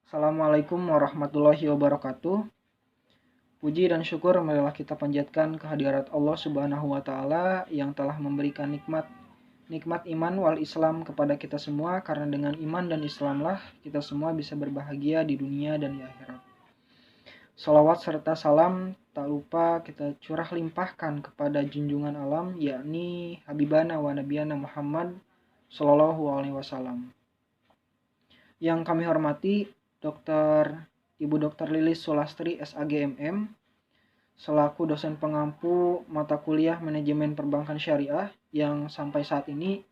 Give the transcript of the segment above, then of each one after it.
Assalamualaikum warahmatullahi wabarakatuh. Puji dan syukur marilah kita panjatkan kehadirat Allah Subhanahu wa taala yang telah memberikan nikmat iman wal Islam kepada kita semua, karena dengan iman dan Islamlah kita semua bisa berbahagia di dunia dan di akhirat. Salawat serta salam tak lupa kita curah limpahkan kepada junjungan alam, yakni Habibana wa Nabiyana Muhammad Sallallahu Alaihi Wasallam. Yang kami hormati Ibu Dr. Lilis Sulastri SAGMM selaku dosen pengampu mata kuliah Manajemen Perbankan Syariah yang sampai saat ini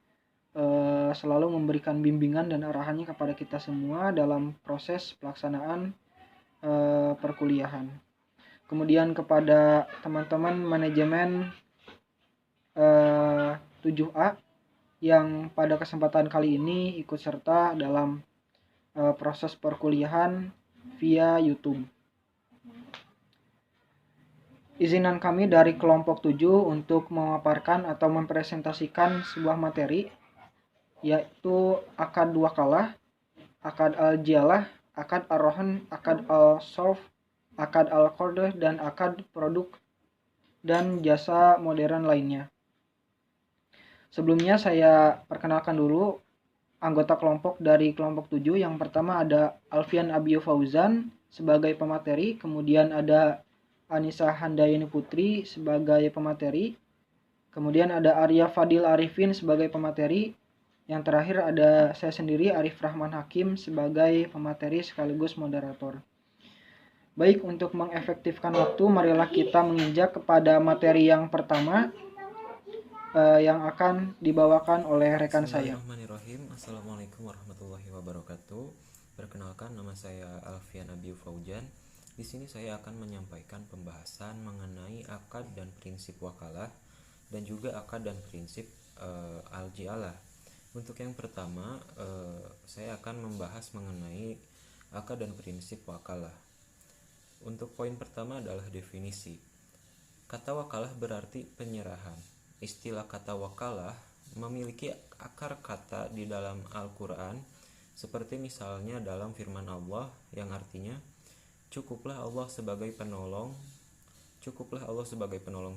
selalu memberikan bimbingan dan arahannya kepada kita semua dalam proses pelaksanaan perkuliahan. Kemudian kepada teman-teman manajemen 7A yang pada kesempatan kali ini ikut serta dalam proses perkuliahan via YouTube. Izinan kami dari kelompok 7 untuk memaparkan atau mempresentasikan sebuah materi, yaitu akad wakalah, akad al-jialah, akad ar-rohan, akad al-sorf, akad al-qardh, dan akad produk dan jasa modern lainnya. Sebelumnya saya perkenalkan dulu anggota kelompok dari kelompok 7. Yang pertama ada Alfian Abiyu Fauzan sebagai pemateri, kemudian ada Anissa Handayani Putri sebagai pemateri, kemudian ada Arya Fadil Arifin sebagai pemateri, yang terakhir ada saya sendiri Arif Rahman Hakim sebagai pemateri sekaligus moderator. Baik, untuk mengefektifkan waktu, marilah kita menginjak kepada materi yang pertama yang akan dibawakan oleh rekan saya. Bismillahirrahmanirrahim. Assalamualaikum warahmatullahi wabarakatuh. Perkenalkan, nama saya Alfian Abiyu Fauzan. Di sini saya akan menyampaikan pembahasan mengenai akad dan prinsip wakalah dan juga akad dan prinsip al-jialah. Untuk yang pertama, saya akan membahas mengenai akad dan prinsip wakalah. Untuk poin pertama adalah definisi. Kata wakalah berarti penyerahan. Istilah kata wakalah memiliki akar kata di dalam Al-Quran, seperti misalnya dalam firman Allah yang artinya cukuplah Allah sebagai penolong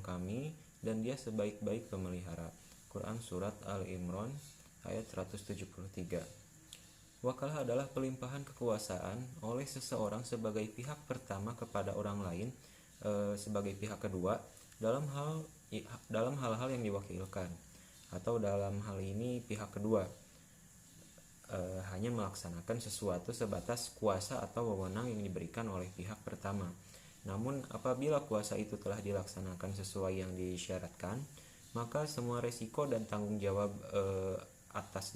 kami, dan dia sebaik-baik pemelihara. Quran Surat Al-Imran ayat 173. Wakalah adalah pelimpahan kekuasaan oleh seseorang sebagai pihak pertama kepada orang lain sebagai pihak kedua dalam hal-hal yang diwakilkan, atau dalam hal ini pihak kedua hanya melaksanakan sesuatu sebatas kuasa atau wewenang yang diberikan oleh pihak pertama. Namun apabila kuasa itu telah dilaksanakan sesuai yang disyaratkan, maka semua resiko dan tanggung jawab atas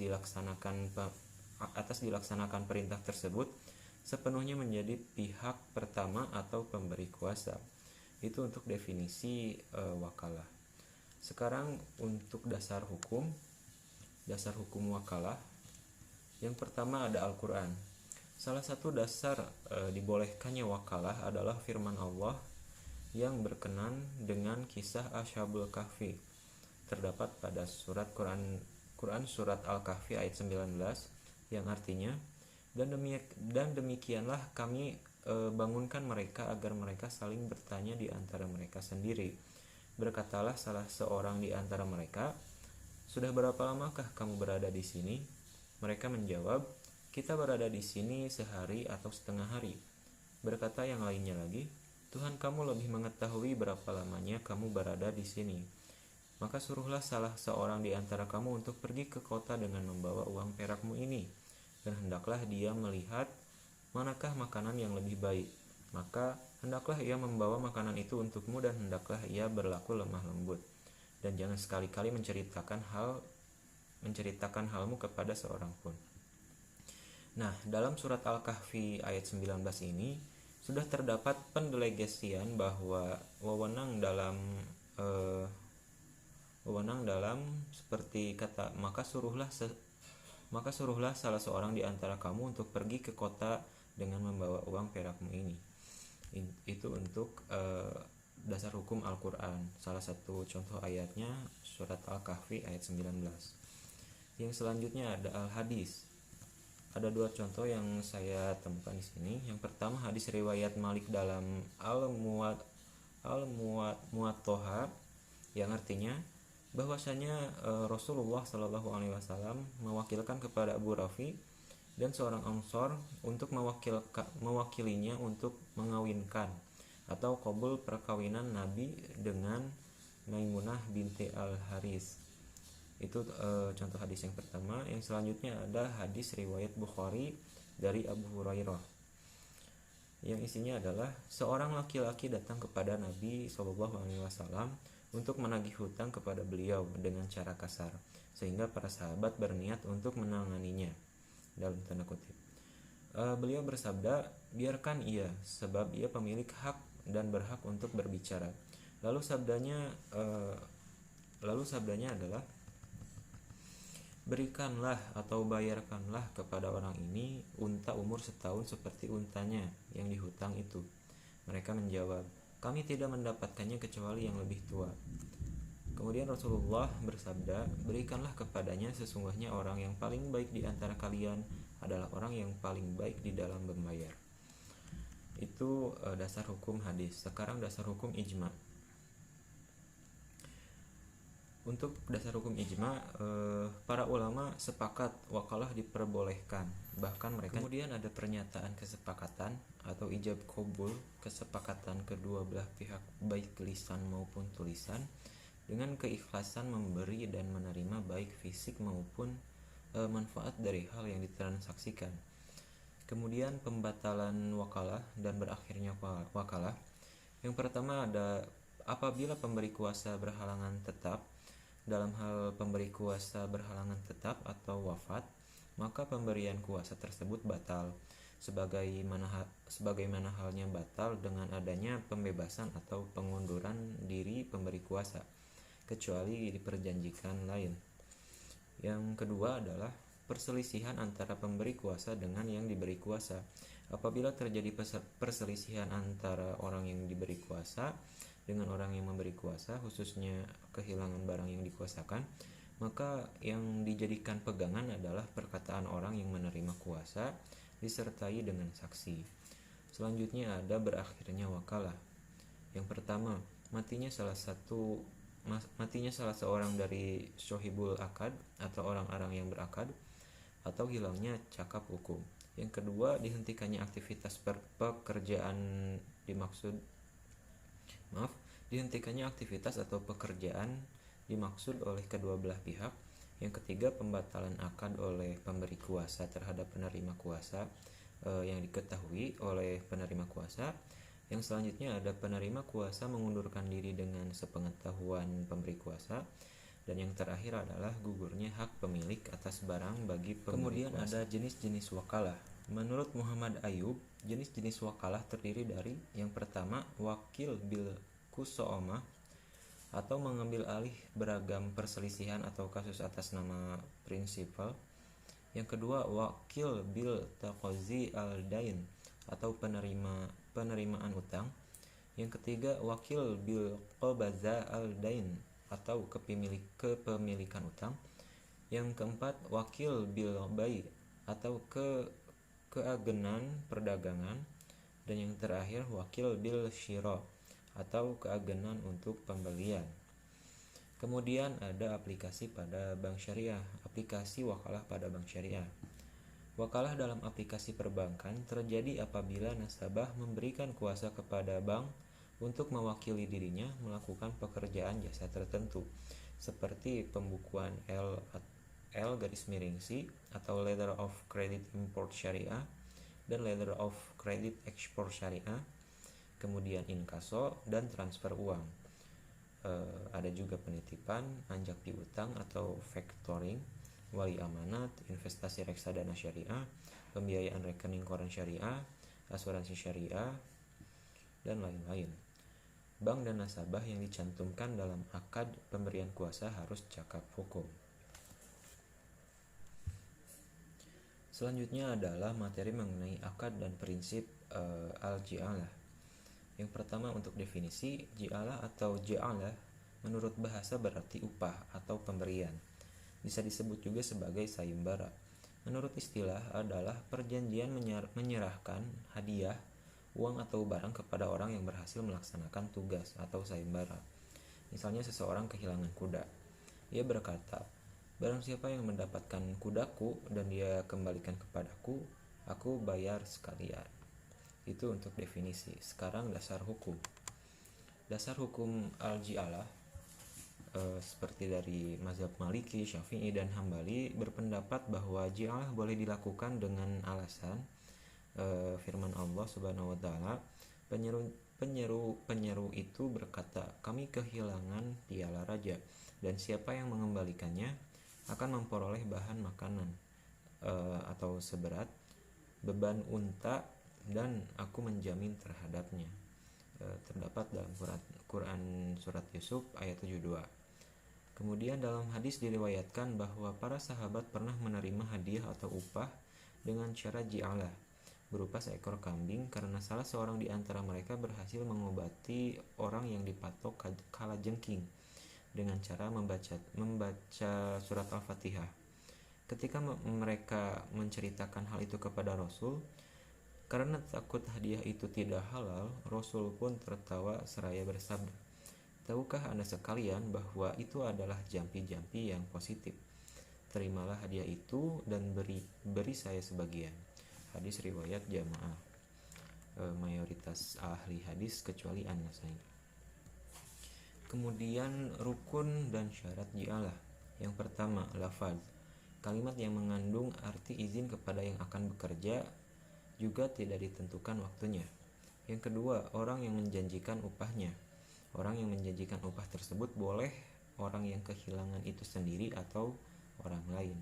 dilaksanakan perintah tersebut sepenuhnya menjadi pihak pertama atau pemberi kuasa. Itu untuk definisi wakalah. Sekarang untuk dasar hukum wakalah. Yang pertama ada Al-Quran. Salah satu dasar dibolehkannya wakalah adalah firman Allah yang berkenan dengan kisah Ashabul Kahfi, terdapat pada Quran Surat Al-Kahfi ayat 19, yang artinya dan demikianlah kami bangunkan mereka agar mereka saling bertanya di antara mereka sendiri. Berkatalah salah seorang di antara mereka, sudah berapa lamakah kamu berada di sini? Mereka menjawab, kita berada di sini sehari atau setengah hari. Berkata yang lainnya lagi, Tuhan kamu lebih mengetahui berapa lamanya kamu berada di sini. Maka suruhlah salah seorang di antara kamu untuk pergi ke kota dengan membawa uang perakmu ini, dan hendaklah dia melihat manakah makanan yang lebih baik. Maka hendaklah ia membawa makanan itu untukmu, dan hendaklah ia berlaku lemah lembut, dan jangan sekali-kali menceritakan halmu kepada seorang pun. Nah, dalam surat Al-Kahfi ayat 19 ini sudah terdapat pendelegasian bahwa wewenang dalam seperti kata maka suruhlah salah seorang di antara kamu untuk pergi ke kota dengan membawa uang perakmu ini. Itu untuk dasar hukum Al-Quran. Salah satu contoh ayatnya surat Al-Kahfi ayat 19. Yang selanjutnya ada Al-Hadis. Ada dua contoh yang saya temukan di sini. Yang pertama hadis riwayat Malik dalam Al-Muwattah yang artinya bahwasanya Rasulullah Shallallahu Alaihi Wasallam mewakilkan kepada Abu Rafi dan seorang Ansor untuk mewakilinya untuk mengawinkan atau qabul perkawinan Nabi dengan Maimunah binti Al-Haris. Itu contoh hadis yang pertama. Yang selanjutnya ada hadis riwayat Bukhari dari Abu Hurairah yang isinya adalah seorang laki-laki datang kepada Nabi Shallallahu Alaihi Wasallam untuk menagih hutang kepada beliau dengan cara kasar, sehingga para sahabat berniat untuk menanganinya dalam tanda kutip. Beliau bersabda, biarkan ia, sebab ia pemilik hak dan berhak untuk berbicara. Lalu sabdanya adalah, berikanlah atau bayarkanlah kepada orang ini unta umur setahun seperti untanya yang dihutang itu. Mereka menjawab, kami tidak mendapatkannya kecuali yang lebih tua. Kemudian Rasulullah bersabda, berikanlah kepadanya, sesungguhnya orang yang paling baik di antara kalian adalah orang yang paling baik di dalam membayar. Itu dasar hukum hadis. Sekarang dasar hukum ijma. Untuk dasar hukum ijma, para ulama sepakat wakalah diperbolehkan. Bahkan mereka kemudian ada pernyataan kesepakatan atau ijab qabul, kesepakatan kedua belah pihak baik lisan maupun tulisan dengan keikhlasan memberi dan menerima baik fisik maupun manfaat dari hal yang ditransaksikan. Kemudian pembatalan wakalah dan berakhirnya wakalah. Yang pertama ada apabila pemberi kuasa berhalangan tetap. Dalam hal pemberi kuasa berhalangan tetap atau wafat, maka pemberian kuasa tersebut batal, sebagaimana halnya batal dengan adanya pembebasan atau pengunduran diri pemberi kuasa, kecuali diperjanjikan lain. Yang kedua adalah perselisihan antara pemberi kuasa dengan yang diberi kuasa. Apabila terjadi perselisihan antara orang yang diberi kuasa dengan orang yang memberi kuasa, khususnya kehilangan barang yang dikuasakan, maka yang dijadikan pegangan adalah perkataan orang yang menerima kuasa disertai dengan saksi. Selanjutnya ada berakhirnya wakalah. Yang pertama, matinya salah seorang dari syahibul akad atau orang-orang yang berakad, atau hilangnya cakap hukum. Yang kedua, dihentikannya aktivitas dihentikannya aktivitas atau pekerjaan dimaksud oleh kedua belah pihak. Yang ketiga, pembatalan akad oleh pemberi kuasa terhadap penerima kuasa yang diketahui oleh penerima kuasa. Yang selanjutnya ada penerima kuasa mengundurkan diri dengan sepengetahuan pemberi kuasa. Dan yang terakhir adalah gugurnya hak pemilik atas barang bagi pemberi kuasa. Kemudian ada jenis-jenis wakalah. Menurut Muhammad Ayub, jenis-jenis wakalah terdiri dari yang pertama, wakil bil kusoomah atau mengambil alih beragam perselisihan atau kasus atas nama prinsipal. Yang kedua, wakil bil taqozi al-dain atau penerimaan utang. Yang ketiga, wakil bil qabaza al-dain atau kepemilikan utang. Yang keempat, wakil bil bai atau keagenan perdagangan. Dan yang terakhir, wakil bil syira atau keagenan untuk pembelian. Kemudian ada aplikasi pada bank syariah, aplikasi wakalah pada bank syariah. Wakalah dalam aplikasi perbankan terjadi apabila nasabah memberikan kuasa kepada bank untuk mewakili dirinya melakukan pekerjaan jasa tertentu, seperti pembukuan L-C atau Letter of Credit Import Syariah dan Letter of Credit Export Syariah, kemudian inkaso dan transfer uang. Ada juga penitipan, anjak piutang atau factoring, wali amanat, investasi reksadana syariah, pembiayaan rekening koran syariah, asuransi syariah, dan lain-lain. Bank dan nasabah yang dicantumkan dalam akad pemberian kuasa harus cakap hukum. Selanjutnya adalah materi mengenai akad dan prinsip al-ji'alah. Yang pertama, untuk definisi, ji'alah atau ja'alah menurut bahasa berarti upah atau pemberian. Bisa disebut juga sebagai sayembara. Menurut istilah adalah perjanjian menyerahkan hadiah, uang atau barang kepada orang yang berhasil melaksanakan tugas atau sayembara. Misalnya seseorang kehilangan kuda. Ia berkata, "Barang siapa yang mendapatkan kudaku dan dia kembalikan kepadaku, aku bayar sekalian." Itu untuk definisi. Sekarang dasar hukum. Dasar hukum al-ji'alah seperti dari mazhab Maliki, Syafi'i, dan Hambali berpendapat bahwa ji'alah boleh dilakukan dengan alasan firman Allah Subhanahu wa taala, penyeru itu berkata, "Kami kehilangan piala raja, dan siapa yang mengembalikannya akan memperoleh bahan makanan atau seberat beban unta, dan aku menjamin terhadapnya." Terdapat dalam Quran surat Yusuf ayat 72. Kemudian dalam hadis diriwayatkan bahwa para sahabat pernah menerima hadiah atau upah dengan cara ji'alah, berupa seekor kambing, karena salah seorang di antara mereka berhasil mengobati orang yang dipatok kalajengking dengan cara membaca surat Al-Fatihah. Ketika mereka menceritakan hal itu kepada Rasul, karena takut hadiah itu tidak halal, Rasul pun tertawa seraya bersabda, "Tahukah Anda sekalian bahwa itu adalah jampi-jampi yang positif? Terimalah hadiah itu dan beri saya sebagian." Hadis riwayat jamaah, mayoritas ahli hadis kecuali An-Nasai. Kemudian rukun dan syarat ji'alah. Yang pertama, lafaz. Kalimat yang mengandung arti izin kepada yang akan bekerja, juga tidak ditentukan waktunya. Yang kedua, orang yang menjanjikan upahnya. Orang yang menjanjikan upah tersebut boleh orang yang kehilangan itu sendiri atau orang lain.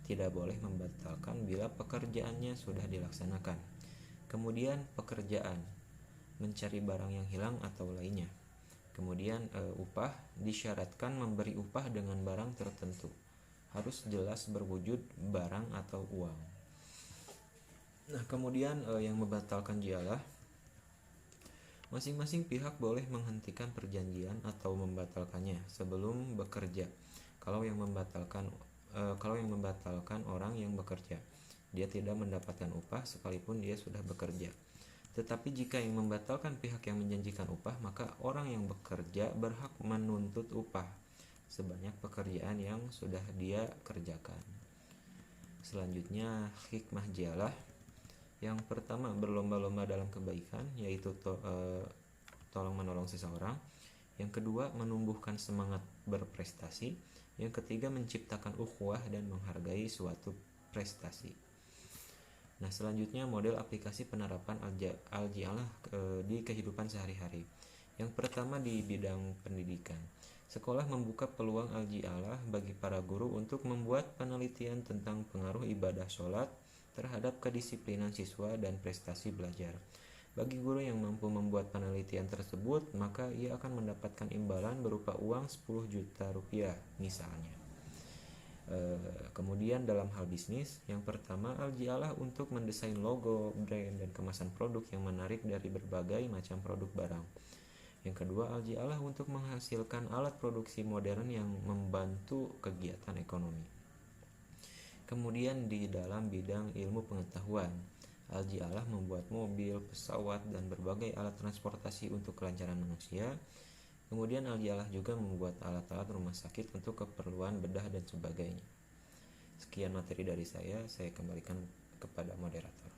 Tidak boleh membatalkan bila pekerjaannya sudah dilaksanakan. Kemudian pekerjaan, mencari barang yang hilang atau lainnya. Kemudian upah, disyaratkan memberi upah dengan barang tertentu. Harus jelas berwujud barang atau uang. Nah, kemudian yang membatalkan ji'alah, masing-masing pihak boleh menghentikan perjanjian atau membatalkannya sebelum bekerja. Kalau yang membatalkan orang yang bekerja, dia tidak mendapatkan upah sekalipun dia sudah bekerja. Tetapi jika yang membatalkan pihak yang menjanjikan upah, maka orang yang bekerja berhak menuntut upah sebanyak pekerjaan yang sudah dia kerjakan. Selanjutnya, hikmah ji'alah. Yang pertama, berlomba-lomba dalam kebaikan, yaitu tolong menolong seseorang. Yang kedua, menumbuhkan semangat berprestasi. Yang ketiga, menciptakan ukhuwah dan menghargai suatu prestasi. Nah, selanjutnya model aplikasi penerapan al-ji'alah di kehidupan sehari-hari. Yang pertama, di bidang pendidikan. Sekolah membuka peluang al-ji'alah bagi para guru untuk membuat penelitian tentang pengaruh ibadah sholat terhadap kedisiplinan siswa dan prestasi belajar. Bagi guru yang mampu membuat penelitian tersebut, maka ia akan mendapatkan imbalan berupa uang 10 juta rupiah misalnya. Kemudian dalam hal bisnis, yang pertama, al-ji'alah untuk mendesain logo, brand, dan kemasan produk yang menarik dari berbagai macam produk barang. Yang kedua, al-ji'alah untuk menghasilkan alat produksi modern yang membantu kegiatan ekonomi. Kemudian di dalam bidang ilmu pengetahuan, al-ji'alah membuat mobil, pesawat, dan berbagai alat transportasi untuk kelancaran manusia. Kemudian al-ji'alah juga membuat alat-alat rumah sakit untuk keperluan bedah dan sebagainya. Sekian materi dari saya kembalikan kepada moderator.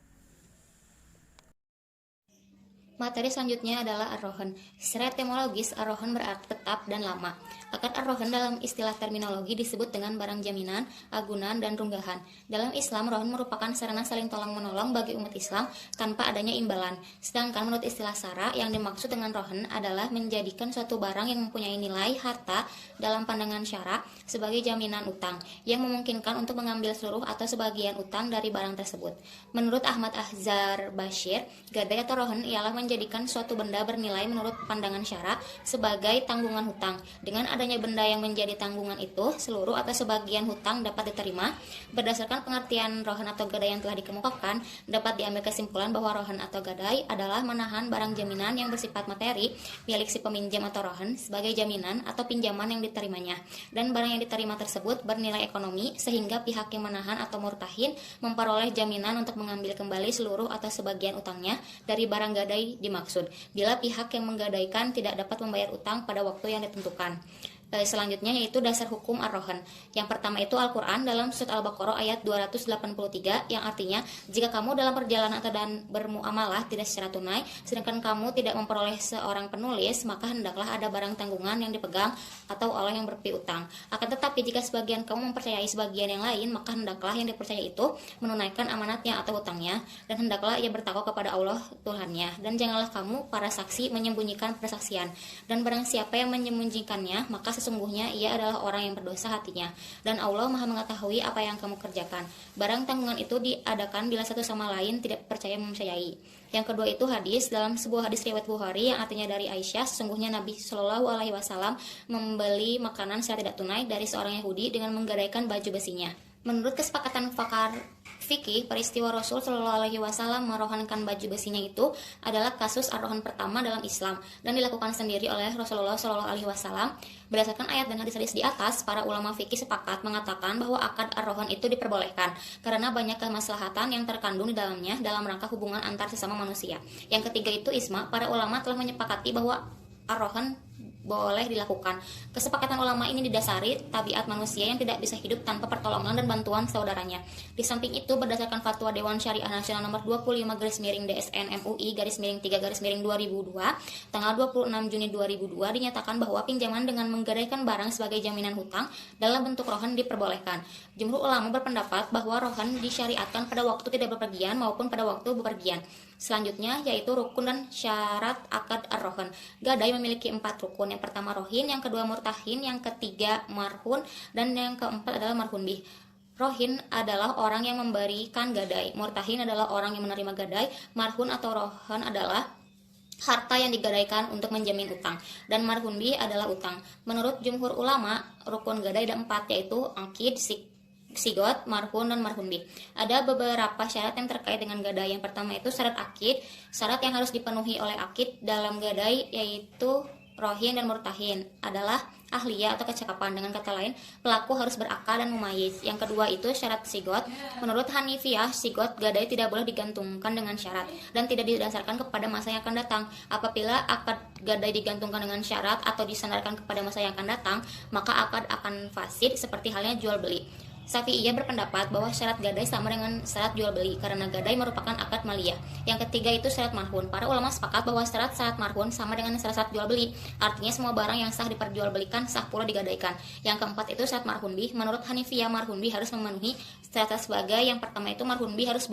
Materi selanjutnya adalah ar-rohan. Secara etimologis, ar-rohan berarti tetap dan lama. Akad ar-rohan dalam istilah terminologi disebut dengan barang jaminan, agunan, dan runggahan. Dalam Islam, rohan merupakan sarana saling tolong-menolong bagi umat Islam tanpa adanya imbalan. Sedangkan menurut istilah syara, yang dimaksud dengan rohan adalah menjadikan suatu barang yang mempunyai nilai harta dalam pandangan syara sebagai jaminan utang, yang memungkinkan untuk mengambil seluruh atau sebagian utang dari barang tersebut. Menurut Ahmad Ahzar Bashir, gadai atau rohan ialah menjadikan suatu benda bernilai menurut pandangan syara sebagai tanggungan hutang. Dengan adanya benda yang menjadi tanggungan itu, seluruh atau sebagian hutang dapat diterima. Berdasarkan pengertian rohan atau gadai yang telah dikemukakan, dapat diambil kesimpulan bahwa rohan atau gadai adalah menahan barang jaminan yang bersifat materi milik si peminjam atau rohan sebagai jaminan atau pinjaman yang diterimanya, dan barang yang diterima tersebut bernilai ekonomi sehingga pihak yang menahan atau murtahin memperoleh jaminan untuk mengambil kembali seluruh atau sebagian utangnya dari barang gadai dimaksud, bila pihak yang menggadaikan tidak dapat membayar utang pada waktu yang ditentukan. Selanjutnya yaitu dasar hukum ar-rohan. Yang pertama itu Al-Quran dalam surat Al-Baqarah ayat 283 yang artinya, jika kamu dalam perjalanan atau dan bermuamalah tidak secara tunai, sedangkan kamu tidak memperoleh seorang penulis, maka hendaklah ada barang tanggungan yang dipegang atau oleh yang berpiutang. Akan tetapi jika sebagian kamu mempercayai sebagian yang lain, maka hendaklah yang dipercaya itu menunaikan amanatnya atau utangnya, dan hendaklah ia bertakwa kepada Allah Tuhannya, dan janganlah kamu para saksi menyembunyikan persaksian, dan barang siapa yang menyembunyikannya, maka sesungguhnya ia adalah orang yang berdosa hatinya, dan Allah Maha mengetahui apa yang kamu kerjakan. Barang tanggungan itu diadakan bila satu sama lain tidak percaya mempercayai. Yang kedua itu hadis dalam sebuah hadis riwayat Bukhari yang artinya dari Aisyah, sesungguhnya Nabi Shallallahu Alaihi Wasallam membeli makanan secara tidak tunai dari seorang Yahudi dengan menggadaikan baju besinya. Menurut kesepakatan pakar fikih, peristiwa Rasul Shallallahu Alaihi Wasallam merohankan baju besinya itu adalah kasus ar-rohan pertama dalam Islam dan dilakukan sendiri oleh Rasulullah Shallallahu Alaihi Wasallam. Berdasarkan ayat dan hadis-hadis di atas, para ulama fikih sepakat mengatakan bahwa akad ar-rohan itu diperbolehkan karena banyak kemaslahatan yang terkandung di dalamnya dalam rangka hubungan antar sesama manusia. Yang ketiga itu ijma, para ulama telah menyepakati bahwa ar-rohan boleh dilakukan. Kesepakatan ulama ini didasari tabiat manusia yang tidak bisa hidup tanpa pertolongan dan bantuan saudaranya. Di samping itu, berdasarkan fatwa Dewan Syariah Nasional nomor 25/DSN MUI _3/2002 tanggal 26 Juni 2002 dinyatakan bahwa pinjaman dengan menggadaikan barang sebagai jaminan hutang dalam bentuk rohan diperbolehkan. Jumhur ulama berpendapat bahwa rohan disyariatkan pada waktu tidak bepergian maupun pada waktu bepergian. Selanjutnya yaitu rukun dan syarat akad ar-rohan. Gadai memiliki 4 rukun. Yang pertama rohin, yang kedua murtahin, yang ketiga marhun, dan yang keempat adalah marhun bih. Rohin adalah orang yang memberikan gadai, murtahin adalah orang yang menerima gadai, marhun atau rohan adalah harta yang digadaikan untuk menjamin utang, dan marhun bih adalah utang. Menurut jumhur ulama, rukun gadai ada 4, yaitu akid, sigot, marhun, dan marhun bih. Ada beberapa syarat yang terkait dengan gadai. Yang pertama itu syarat akid. Syarat yang harus dipenuhi oleh akid dalam gadai yaitu rohin dan murtahin adalah ahliyah atau kecakapan. Dengan kata lain, pelaku harus berakal dan mumayyiz. Yang kedua itu syarat sigot. Menurut Hanifiyah, sigot gadai tidak boleh digantungkan dengan syarat dan tidak didasarkan kepada masa yang akan datang. Apabila akad gadai digantungkan dengan syarat atau disandarkan kepada masa yang akan datang, maka akad akan fasid seperti halnya jual beli. Syafi'iyah berpendapat bahwa syarat gadai sama dengan syarat jual beli karena gadai merupakan akad maliyah. Yang ketiga itu syarat marhun. Para ulama sepakat bahwa syarat marhun sama dengan syarat jual beli. Artinya semua barang yang sah diperjualbelikan sah pula digadaikan. Yang keempat itu syarat marhun bih. Menurut Hanifiyah, marhun bih harus memenuhi syarat sebagai yang pertama itu marhun bih harus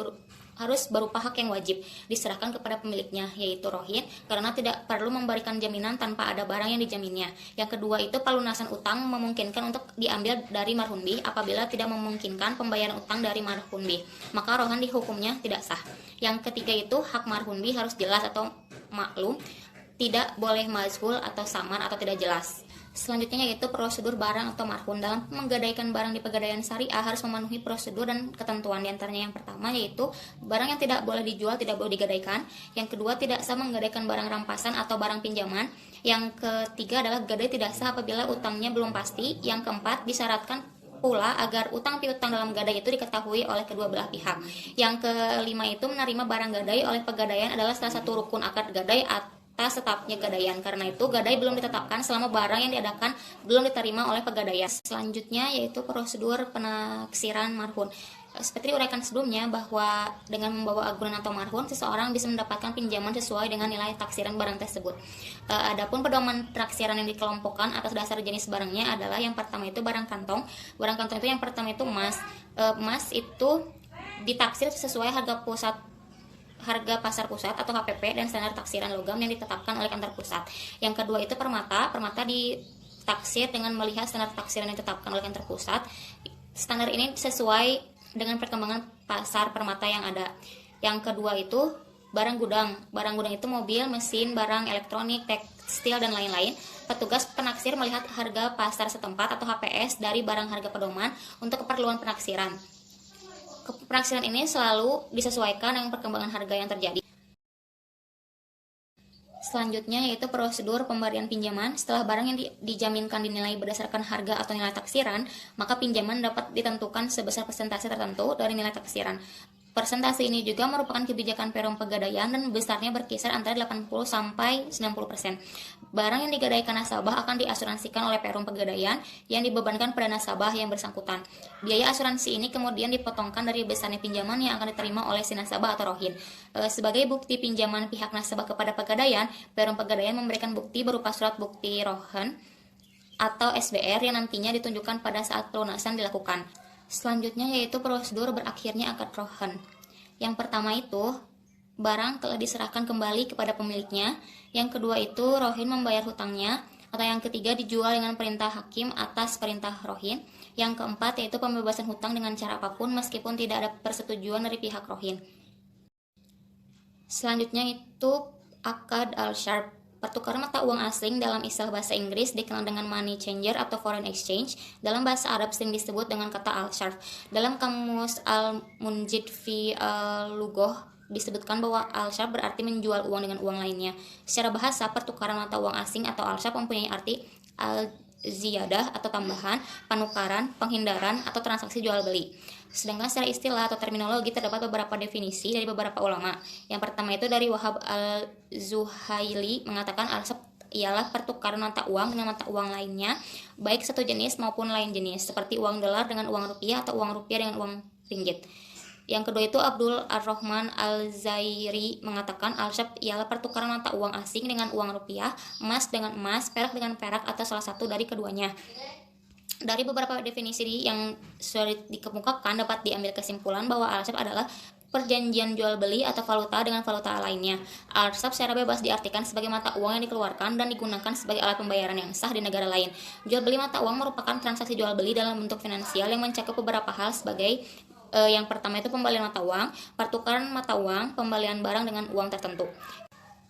berupa hak yang wajib diserahkan kepada pemiliknya, yaitu rohin, karena tidak perlu memberikan jaminan tanpa ada barang yang dijaminnya. Yang kedua itu pelunasan utang memungkinkan untuk diambil dari marhun bih. Apabila tidak memungkinkan pembayaran utang dari marhun bih, maka rohan dihukumnya tidak sah. Yang ketiga itu hak marhun bih harus jelas atau maklum, tidak boleh mazhul atau samar atau tidak jelas. Selanjutnya yaitu prosedur barang atau marhun. Dalam menggadaikan barang di pegadaian syariah harus memenuhi prosedur dan ketentuan. Di antaranya yang pertama yaitu barang yang tidak boleh dijual tidak boleh digadaikan. Yang kedua tidak sah menggadaikan barang rampasan atau barang pinjaman. Yang ketiga adalah gadai tidak sah apabila utangnya belum pasti. Yang keempat disyaratkan pula agar utang piutang dalam gadai itu diketahui oleh kedua belah pihak. Yang kelima itu menerima barang gadai oleh pegadaian adalah salah satu rukun akad gadai atas tetapnya gadaian. Karena itu gadai belum ditetapkan selama barang yang diadakan belum diterima oleh pegadaian. Selanjutnya yaitu prosedur penaksiran marhun. Seperti diuraikan sebelumnya bahwa dengan membawa agunan atau marhun, seseorang bisa mendapatkan pinjaman sesuai dengan nilai taksiran barang tersebut. Adapun pedoman taksiran yang dikelompokkan atas dasar jenis barangnya adalah yang pertama itu barang kantong. Barang kantong itu yang pertama itu emas. Emas itu ditaksir sesuai harga pasar pusat atau HPP dan standar taksiran logam yang ditetapkan oleh kantor pusat. Yang kedua itu permata. Permata ditaksir dengan melihat standar taksiran yang ditetapkan oleh kantor pusat. Standar ini sesuai dengan perkembangan pasar permata yang ada. Yang kedua itu barang gudang. Barang gudang itu mobil, mesin, barang elektronik, tekstil, dan lain-lain. Petugas penaksir melihat harga pasar setempat atau HPS dari barang harga pedoman untuk keperluan penaksiran. Penaksiran ini selalu disesuaikan dengan perkembangan harga yang terjadi. Selanjutnya yaitu prosedur pemberian pinjaman. Setelah barang yang dijaminkan dinilai berdasarkan harga atau nilai taksiran, maka pinjaman dapat ditentukan sebesar persentase tertentu dari nilai taksiran. Persentase ini juga merupakan kebijakan Perum Pegadaian dan besarnya berkisar antara 80 sampai 90%. Barang yang digadaikan nasabah akan diasuransikan oleh Perum Pegadaian yang dibebankan pada nasabah yang bersangkutan. Biaya asuransi ini kemudian dipotongkan dari besarnya pinjaman yang akan diterima oleh si nasabah atau rohin. Sebagai bukti pinjaman pihak nasabah kepada Pegadaian, Perum Pegadaian memberikan bukti berupa surat bukti rohin atau SBR yang nantinya ditunjukkan pada saat pelunasan dilakukan. Selanjutnya yaitu prosedur berakhirnya akad rohin. Yang pertama itu, barang telah diserahkan kembali kepada pemiliknya. Yang kedua itu, rohin membayar hutangnya. Atau yang ketiga, dijual dengan perintah hakim atas perintah rohin. Yang keempat yaitu pembebasan hutang dengan cara apapun meskipun tidak ada persetujuan dari pihak rohin. Selanjutnya itu akad al-sharf. Pertukaran mata uang asing dalam istilah bahasa Inggris dikenal dengan money changer atau foreign exchange. Dalam bahasa Arab sering disebut dengan kata al-sharf. Dalam kamus Al-Munjid fi Al-Lughah disebutkan bahwa al-sharf berarti menjual uang dengan uang lainnya. Secara bahasa, pertukaran mata uang asing atau al-sharf mempunyai arti al-ziyadah atau tambahan, penukaran, penghindaran, atau transaksi jual beli. Sedangkan secara istilah atau terminologi terdapat beberapa definisi dari beberapa ulama. Yang pertama itu dari Wahab al-Zuhaili mengatakan al-sharf ialah pertukaran mata uang dengan mata uang lainnya, baik satu jenis maupun lain jenis, seperti uang dolar dengan uang rupiah atau uang rupiah dengan uang ringgit. Yang kedua itu Abdul Ar-Rahman Al-Zairi mengatakan al-sharf ialah pertukaran mata uang asing dengan uang rupiah, emas dengan emas, perak dengan perak, atau salah satu dari keduanya. Dari beberapa definisi yang sudah dikemukakan dapat diambil kesimpulan bahwa al-sharf adalah perjanjian jual beli atau valuta dengan valuta lainnya. Al-sharf secara bebas diartikan sebagai mata uang yang dikeluarkan dan digunakan sebagai alat pembayaran yang sah di negara lain. Jual beli mata uang merupakan transaksi jual beli dalam bentuk finansial yang mencakup beberapa hal sebagai yang pertama itu pembelian mata uang, pertukaran mata uang, pembelian barang dengan uang tertentu.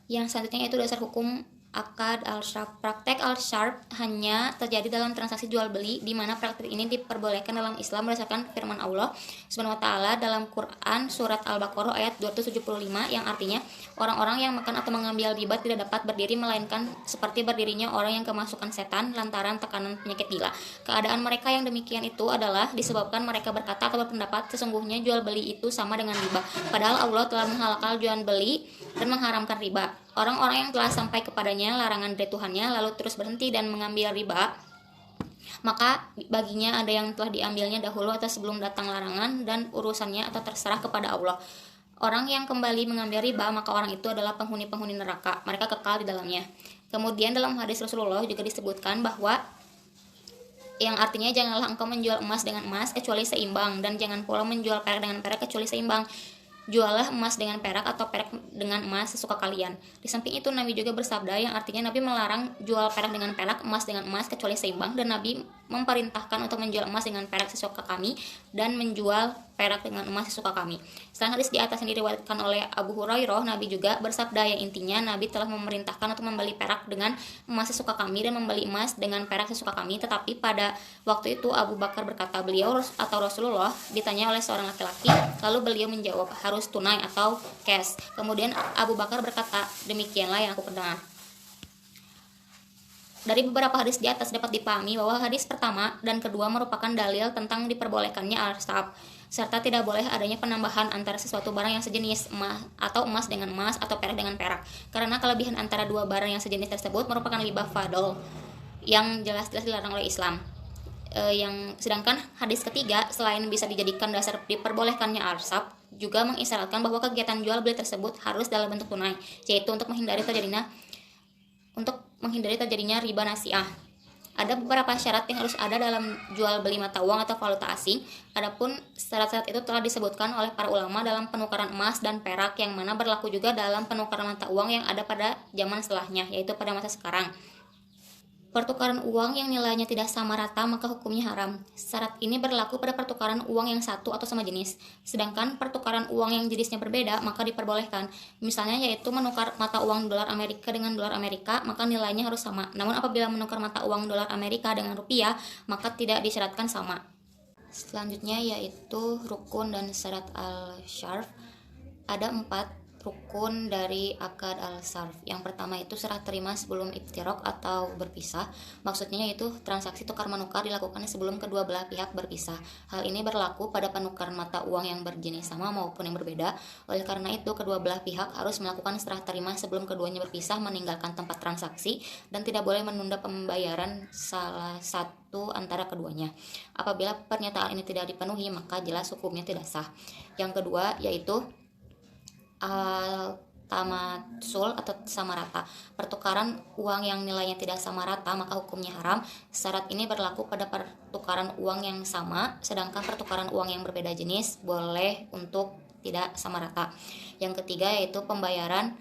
Yang selanjutnya itu dasar hukum akad al-sharf. Praktek al-sharf hanya terjadi dalam transaksi jual beli, di mana praktek ini diperbolehkan dalam Islam berdasarkan firman Allah Subhanahu wa taala dalam Quran surat Al-Baqarah ayat 275 yang artinya orang-orang yang makan atau mengambil riba tidak dapat berdiri melainkan seperti berdirinya orang yang kemasukan setan lantaran tekanan penyakit gila. Keadaan mereka yang demikian itu adalah disebabkan mereka berkata atau berpendapat sesungguhnya jual beli itu sama dengan riba, padahal Allah telah menghalalkan jual beli dan mengharamkan riba. Orang-orang yang telah sampai kepadanya larangan dari Tuhannya lalu terus berhenti dan mengambil riba, maka baginya ada yang telah diambilnya dahulu atau sebelum datang larangan dan urusannya atau terserah kepada Allah. Orang yang kembali mengambil riba, maka orang itu adalah penghuni-penghuni neraka, mereka kekal di dalamnya. Kemudian dalam hadis Rasulullah juga disebutkan bahwa yang artinya janganlah engkau menjual emas dengan emas kecuali seimbang, dan jangan pula menjual perak dengan perak kecuali seimbang. Jualah emas dengan perak atau perak dengan emas sesuka kalian. Di samping itu Nabi juga bersabda yang artinya Nabi melarang jual perak dengan perak, emas dengan emas kecuali seimbang, dan Nabi memerintahkan untuk menjual emas dengan perak sesuka kami dan menjual perak dengan emas sesuka kami. Selain hadis di atas yang diriwayatkan oleh Abu Hurairah, Nabi juga bersabda yang intinya Nabi telah memerintahkan untuk membeli perak dengan emas sesuka kami dan membeli emas dengan perak sesuka kami. Tetapi pada waktu itu Abu Bakar berkata, beliau atau Rasulullah ditanya oleh seorang laki-laki, lalu beliau menjawab harus tunai atau cash. Kemudian Abu Bakar berkata, demikianlah yang aku dengar. Dari beberapa hadis di atas dapat dipahami bahwa hadis pertama dan kedua merupakan dalil tentang diperbolehkannya al-sharf, serta tidak boleh adanya penambahan antara sesuatu barang yang sejenis emas atau emas dengan emas atau perak dengan perak, karena kelebihan antara dua barang yang sejenis tersebut merupakan riba fadl yang jelas-jelas dilarang oleh Islam. Sedangkan hadis ketiga selain bisa dijadikan dasar diperbolehkannya al-sharf, juga mengisyaratkan bahwa kegiatan jual beli tersebut harus dalam bentuk tunai, yaitu untuk menghindari terjadinya riba nasiah. Ada beberapa syarat yang harus ada dalam jual beli mata uang atau valuta asing. Adapun syarat-syarat itu telah disebutkan oleh para ulama dalam penukaran emas dan perak, yang mana berlaku juga dalam penukaran mata uang yang ada pada zaman setelahnya, yaitu pada masa sekarang. Pertukaran uang yang nilainya tidak sama rata maka hukumnya haram. Syarat ini berlaku pada pertukaran uang yang satu atau sama jenis. Sedangkan pertukaran uang yang jenisnya berbeda maka diperbolehkan. Misalnya yaitu menukar mata uang dolar Amerika dengan dolar Amerika maka nilainya harus sama. Namun apabila menukar mata uang dolar Amerika dengan rupiah maka tidak disyaratkan sama. Selanjutnya yaitu rukun dan syarat al-syarf. Ada 4 rukun dari akad al-sarf. Yang pertama itu serah terima sebelum iftiraq atau berpisah. Maksudnya yaitu transaksi tukar menukar dilakukan sebelum kedua belah pihak berpisah. Hal ini berlaku pada penukaran mata uang yang berjenis sama maupun yang berbeda. Oleh karena itu kedua belah pihak harus melakukan serah terima sebelum keduanya berpisah meninggalkan tempat transaksi dan tidak boleh menunda pembayaran salah satu antara keduanya. Apabila pernyataan ini tidak dipenuhi maka jelas hukumnya tidak sah. Yang kedua yaitu tamatsul atau sama rata. Pertukaran uang yang nilainya tidak sama rata maka hukumnya haram. Syarat ini berlaku pada pertukaran uang yang sama, sedangkan pertukaran uang yang berbeda jenis boleh untuk tidak sama rata. Yang ketiga yaitu pembayaran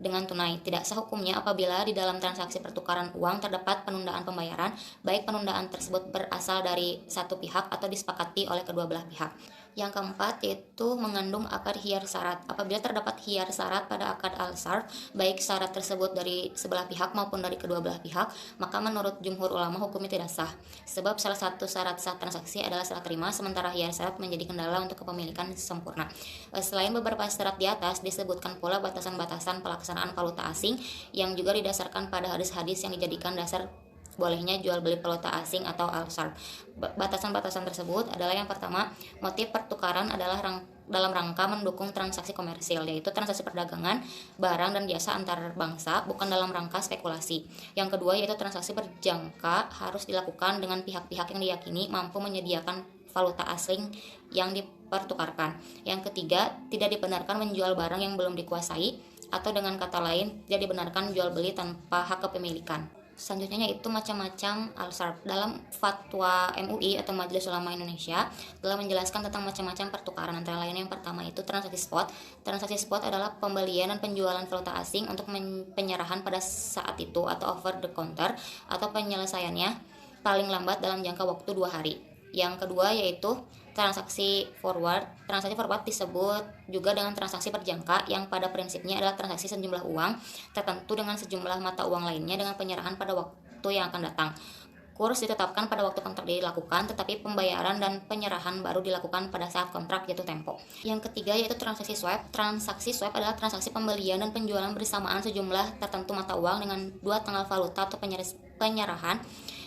dengan tunai. Tidak sah hukumnya apabila di dalam transaksi pertukaran uang terdapat penundaan pembayaran, baik penundaan tersebut berasal dari satu pihak atau disepakati oleh kedua belah pihak. Yang keempat yaitu mengandung akad khiyar syarat. Apabila terdapat khiyar syarat pada akad al-sarf, baik syarat tersebut dari sebelah pihak maupun dari kedua belah pihak, maka menurut jumhur ulama hukumnya tidak sah. Sebab salah satu syarat sah transaksi adalah serah terima, sementara khiyar syarat menjadi kendala untuk kepemilikan sempurna. Selain beberapa syarat di atas, disebutkan pula batasan-batasan pelaksanaan valuta asing yang juga didasarkan pada hadis-hadis yang dijadikan dasar bolehnya jual beli valuta asing atau al-sarf. Batasan-batasan tersebut adalah yang pertama, motif pertukaran adalah dalam rangka mendukung transaksi komersil, yaitu transaksi perdagangan, barang dan jasa antar bangsa, bukan dalam rangka spekulasi. Yang kedua yaitu transaksi berjangka harus dilakukan dengan pihak-pihak yang diyakini mampu menyediakan valuta asing yang dipertukarkan. Yang ketiga, tidak dibenarkan menjual barang yang belum dikuasai, atau dengan kata lain, tidak dibenarkan jual beli tanpa hak kepemilikan. Selanjutnya yaitu macam-macam al-sarf. Dalam fatwa MUI atau Majelis Ulama Indonesia telah menjelaskan tentang macam-macam pertukaran, antara lain yang pertama itu transaksi spot. Transaksi spot adalah pembelian dan penjualan valuta asing untuk penyerahan pada saat itu atau over the counter, atau penyelesaiannya paling lambat dalam jangka waktu 2 hari. Yang kedua yaitu transaksi forward. Transaksi forward disebut juga dengan transaksi berjangka yang pada prinsipnya adalah transaksi sejumlah uang tertentu dengan sejumlah mata uang lainnya dengan penyerahan pada waktu yang akan datang. Kurs ditetapkan pada waktu kontrak dilakukan, tetapi pembayaran dan penyerahan baru dilakukan pada saat kontrak jatuh tempo. Yang ketiga yaitu transaksi swap. Transaksi swap adalah transaksi pembelian dan penjualan bersamaan sejumlah tertentu mata uang dengan 2 tanggal valuta atau penyerahan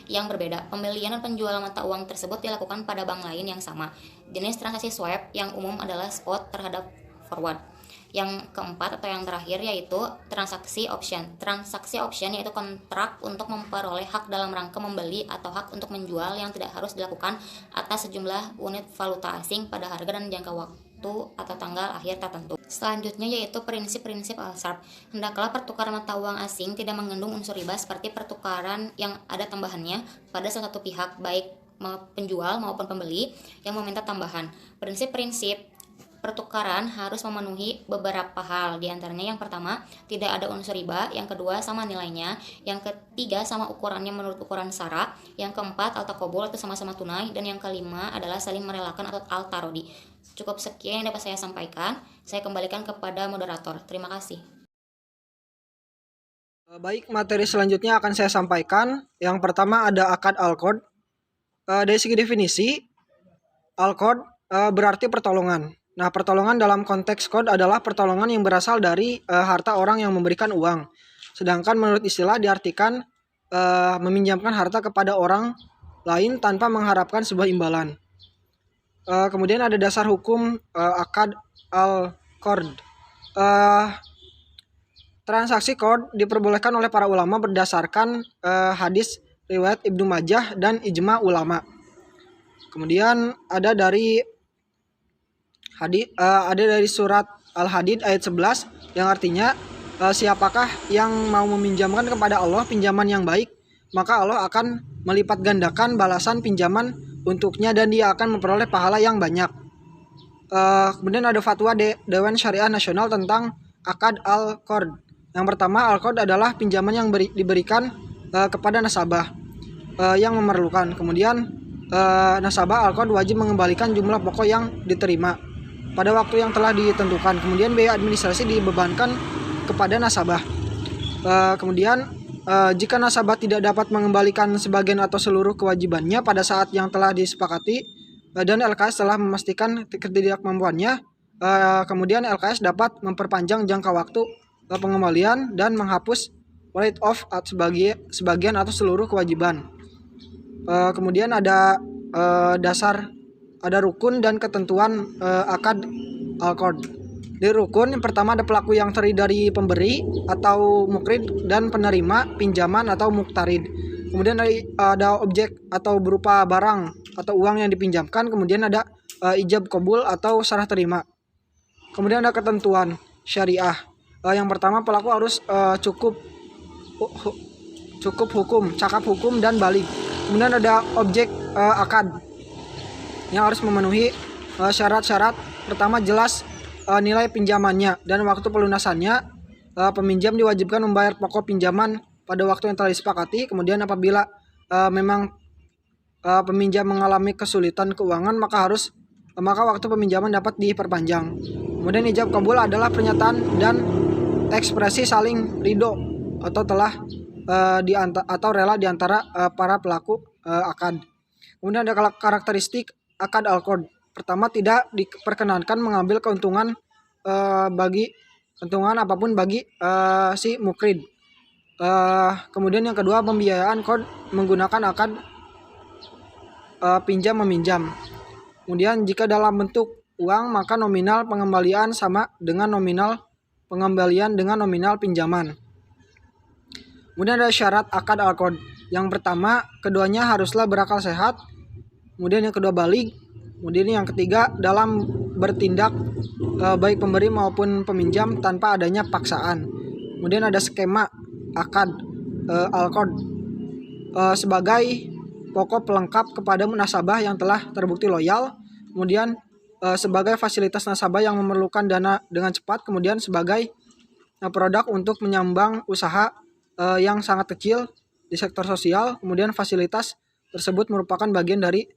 yang berbeda. Pembelian dan penjualan mata uang tersebut dilakukan pada bank lain yang sama. Jenis transaksi swap yang umum adalah spot terhadap forward. Yang keempat atau yang terakhir yaitu transaksi option. Transaksi option yaitu kontrak untuk memperoleh hak dalam rangka membeli atau hak untuk menjual yang tidak harus dilakukan atas sejumlah unit valuta asing pada harga dan jangka waktu atau tanggal akhir tertentu. Selanjutnya yaitu prinsip-prinsip al-sarf. Hendaklah pertukaran mata uang asing tidak mengandung unsur riba seperti pertukaran yang ada tambahannya pada salah satu pihak, baik penjual maupun pembeli yang meminta tambahan. Prinsip-prinsip pertukaran harus memenuhi beberapa hal, diantaranya yang pertama tidak ada unsur riba, yang kedua sama nilainya, yang ketiga sama ukurannya menurut ukuran syara, yang keempat al-taqabul atau sama-sama tunai, dan yang kelima adalah saling merelakan atau al-tarodi. Cukup sekian yang dapat saya sampaikan. Saya kembalikan kepada moderator. Terima kasih. Baik, materi selanjutnya akan saya sampaikan. Yang pertama ada akad al-qard. Dari segi definisi, al-qard berarti pertolongan. Nah, pertolongan dalam konteks qard adalah pertolongan yang berasal dari harta orang yang memberikan uang. Sedangkan menurut istilah diartikan meminjamkan harta kepada orang lain tanpa mengharapkan sebuah imbalan. Kemudian ada dasar hukum akad al-qard. Transaksi qard diperbolehkan oleh para ulama berdasarkan hadis riwayat Ibnu Majah dan ijma ulama. Kemudian ada dari surat Al-Hadid ayat 11 yang artinya siapakah yang mau meminjamkan kepada Allah pinjaman yang baik, maka Allah akan melipat gandakan balasan pinjaman untuknya dan dia akan memperoleh pahala yang banyak. Kemudian ada fatwa Dewan Syariah Nasional tentang akad al-qard. Yang pertama, al-qard adalah pinjaman yang diberikan kepada nasabah yang memerlukan. Kemudian nasabah Al-Qard wajib mengembalikan jumlah pokok yang diterima pada waktu yang telah ditentukan. Kemudian biaya administrasi dibebankan kepada nasabah. Kemudian jika nasabah tidak dapat mengembalikan sebagian atau seluruh kewajibannya pada saat yang telah disepakati dan LKS telah memastikan ketidakmampuannya, kemudian LKS dapat memperpanjang jangka waktu pengembalian dan menghapus write off sebagian atau seluruh kewajiban. Kemudian ada rukun dan ketentuan akad Al-Qard. Di rukun yang pertama ada pelaku yang terdiri dari pemberi atau mukrid dan penerima pinjaman atau muktarid. Kemudian ada objek atau berupa barang atau uang yang dipinjamkan. Kemudian ada ijab qabul atau serah terima. Kemudian ada ketentuan syariah. Yang pertama pelaku harus cukup cakap hukum dan baligh. Kemudian ada objek akad yang harus memenuhi syarat-syarat. Pertama jelas nilai pinjamannya dan waktu pelunasannya. Peminjam diwajibkan membayar pokok pinjaman pada waktu yang telah disepakati. Kemudian apabila memang peminjam mengalami kesulitan keuangan, maka waktu peminjaman dapat diperpanjang. Kemudian ijab qabul adalah pernyataan dan ekspresi saling ridho atau telah atau rela di antara para pelaku akad. Kemudian ada karakteristik akad Al-Qard. Pertama, tidak diperkenankan mengambil keuntungan apapun bagi si mukrid. Kemudian yang kedua, pembiayaan qard menggunakan akad pinjam meminjam. Kemudian jika dalam bentuk uang, maka nominal pengembalian sama dengan nominal pengembalian dengan nominal pinjaman. Kemudian ada syarat akad Al-Qard. Yang pertama, keduanya haruslah berakal sehat. Kemudian yang kedua, baligh. Kemudian yang ketiga, dalam bertindak baik pemberi maupun peminjam tanpa adanya paksaan. Kemudian ada skema akad Al-Qard sebagai pokok pelengkap kepada nasabah yang telah terbukti loyal. Kemudian sebagai fasilitas nasabah yang memerlukan dana dengan cepat. Kemudian sebagai produk untuk menyambang usaha yang sangat kecil di sektor sosial. Kemudian fasilitas tersebut merupakan bagian dari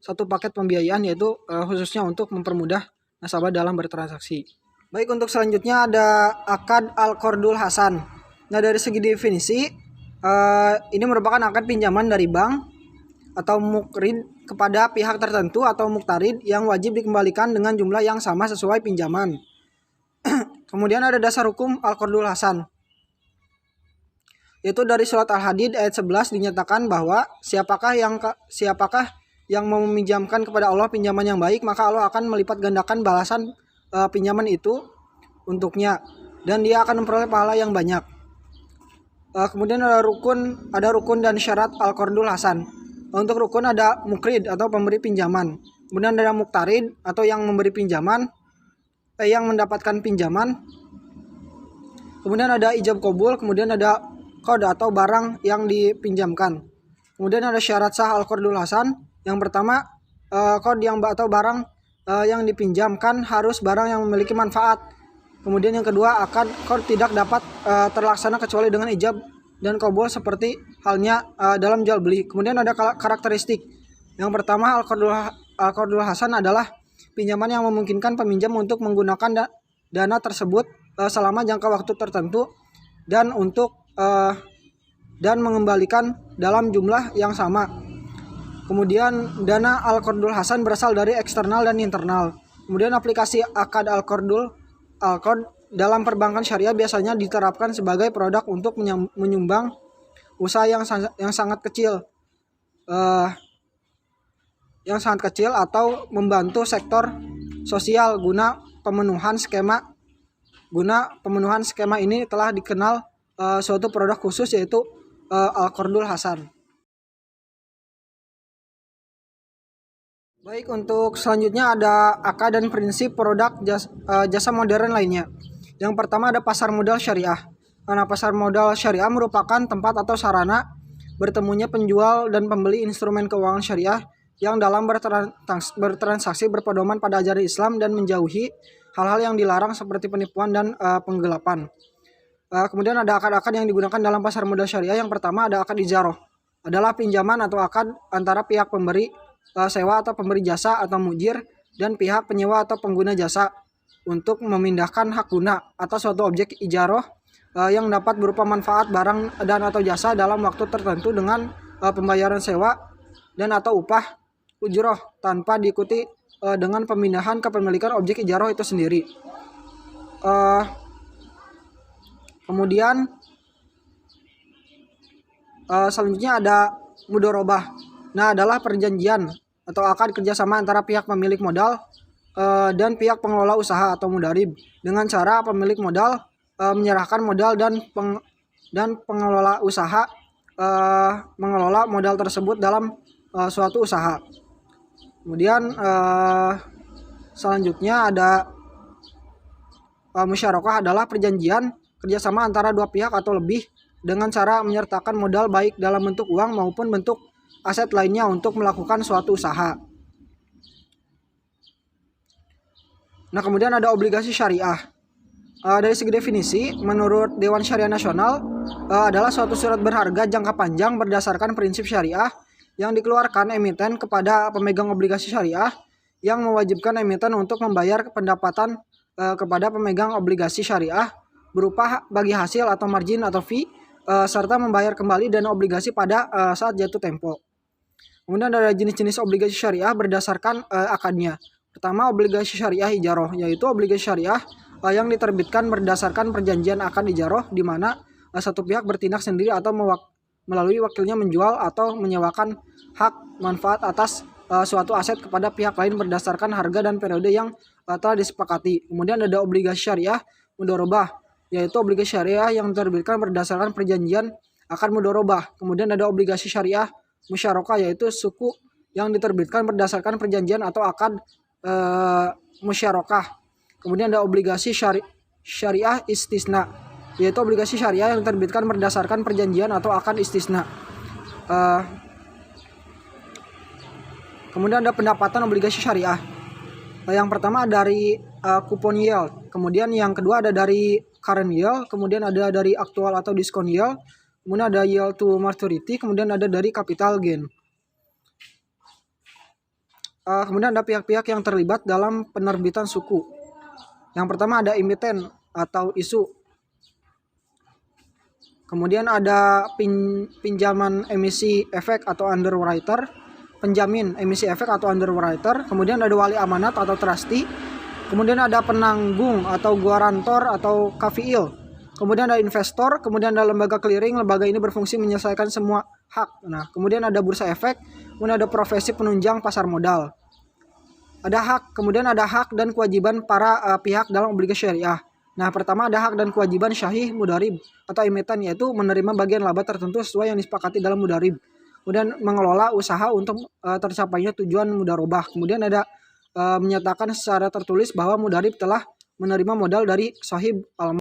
satu paket pembiayaan, yaitu khususnya untuk mempermudah nasabah dalam bertransaksi. Baik, untuk selanjutnya ada akad Al-Qardul Hasan. Nah, dari segi definisi, ini merupakan akad pinjaman dari bank atau mukrid kepada pihak tertentu atau muktarid yang wajib dikembalikan dengan jumlah yang sama sesuai pinjaman. Kemudian ada dasar hukum Al-Qardul Hasan, yaitu dari surat Al-Hadid ayat 11 dinyatakan bahwa siapakah yang mau meminjamkan kepada Allah pinjaman yang baik, maka Allah akan melipat gandakan balasan pinjaman itu untuknya dan dia akan memperoleh pahala yang banyak. Kemudian ada rukun dan syarat Al-Qardul Hasan. Untuk rukun ada mukrid atau pemberi pinjaman. Kemudian ada muktarid atau yang memberi pinjaman, yang mendapatkan pinjaman. Kemudian ada ijab qabul, kemudian ada qard atau barang yang dipinjamkan. Kemudian ada syarat sah Al-Qardul Hasan. Yang pertama, qard atau barang yang dipinjamkan harus barang yang memiliki manfaat. Kemudian yang kedua, akad qard tidak dapat terlaksana kecuali dengan ijab dan qabul seperti halnya dalam jual beli. Kemudian ada karakteristik. Yang pertama, Al-Qardul Hasan adalah pinjaman yang memungkinkan peminjam untuk menggunakan dana tersebut selama jangka waktu tertentu dan mengembalikan dalam jumlah yang sama. Kemudian dana Al-Qardul Hasan berasal dari eksternal dan internal. Kemudian aplikasi akad Al-Qard dalam perbankan syariah biasanya diterapkan sebagai produk untuk menyumbang usaha yang sangat kecil atau membantu sektor sosial guna pemenuhan skema ini telah dikenal suatu produk khusus, yaitu Al-Qardul Hasan. Baik, untuk selanjutnya ada akad dan prinsip produk jasa modern lainnya. Yang pertama ada pasar modal syariah. Karena pasar modal syariah merupakan tempat atau sarana bertemunya penjual dan pembeli instrumen keuangan syariah yang dalam bertransaksi berpedoman pada ajaran Islam dan menjauhi hal-hal yang dilarang seperti penipuan dan penggelapan. Kemudian ada akad-akad yang digunakan dalam pasar modal syariah. Yang pertama ada akad ijaroh, adalah pinjaman atau akad antara pihak pemberi sewa atau pemberi jasa atau mujir dan pihak penyewa atau pengguna jasa untuk memindahkan hak guna atas suatu objek ijaroh yang dapat berupa manfaat barang dan atau jasa dalam waktu tertentu dengan pembayaran sewa dan atau upah ujroh tanpa diikuti dengan pemindahan kepemilikan objek ijaroh itu sendiri. Kemudian selanjutnya ada mudorobah. Nah, adalah perjanjian atau akad kerjasama antara pihak pemilik modal dan pihak pengelola usaha atau mudarib dengan cara pemilik modal menyerahkan modal dan pengelola usaha mengelola modal tersebut dalam suatu usaha. Kemudian selanjutnya ada musyarakah, adalah perjanjian kerjasama antara dua pihak atau lebih dengan cara menyertakan modal baik dalam bentuk uang maupun bentuk aset lainnya untuk melakukan suatu usaha. Nah, kemudian ada obligasi syariah. Dari segi definisi, menurut Dewan Syariah Nasional adalah suatu surat berharga jangka panjang berdasarkan prinsip syariah yang dikeluarkan emiten kepada pemegang obligasi syariah yang mewajibkan emiten untuk membayar pendapatan kepada pemegang obligasi syariah berupa bagi hasil atau margin atau fee serta membayar kembali dana obligasi pada saat jatuh tempo. Kemudian ada jenis-jenis obligasi syariah berdasarkan akadnya. Pertama, obligasi syariah ijaroh, yaitu obligasi syariah yang diterbitkan berdasarkan perjanjian akad ijaroh di mana satu pihak bertindak sendiri atau melalui wakilnya menjual atau menyewakan hak manfaat atas suatu aset kepada pihak lain berdasarkan harga dan periode yang telah disepakati. Kemudian ada obligasi syariah mudorobah, yaitu obligasi syariah yang diterbitkan berdasarkan perjanjian akad mudorobah. Kemudian ada obligasi syariah musyarakah, yaitu suku yang diterbitkan berdasarkan perjanjian atau akad musyarakah. Kemudian ada obligasi syariah istisna, yaitu obligasi syariah yang diterbitkan berdasarkan perjanjian atau akad istisna. Kemudian ada pendapatan obligasi syariah. Yang pertama dari coupon yield, kemudian yang kedua ada dari current yield, kemudian ada dari aktual atau diskon yield, kemudian ada yield to maturity, kemudian ada dari capital gain. Kemudian ada pihak-pihak yang terlibat dalam penerbitan suku. Yang pertama ada emiten atau isu. Kemudian ada pinjaman emisi efek atau underwriter, penjamin emisi efek atau underwriter, kemudian ada wali amanat atau trustee, kemudian ada penanggung atau guarantor atau kafiil, kemudian ada investor, kemudian ada lembaga clearing, lembaga ini berfungsi menyelesaikan semua hak. Nah, kemudian ada bursa efek, kemudian ada profesi penunjang pasar modal. Ada hak, kemudian ada hak dan kewajiban para pihak dalam obligasi syariah. Nah, pertama ada hak dan kewajiban syahih mudarib atau emiten, yaitu menerima bagian laba tertentu sesuai yang disepakati dalam mudarib. Kemudian mengelola usaha untuk tercapainya tujuan mudarobah. Kemudian ada menyatakan secara tertulis bahwa mudarib telah menerima modal dari sahib al.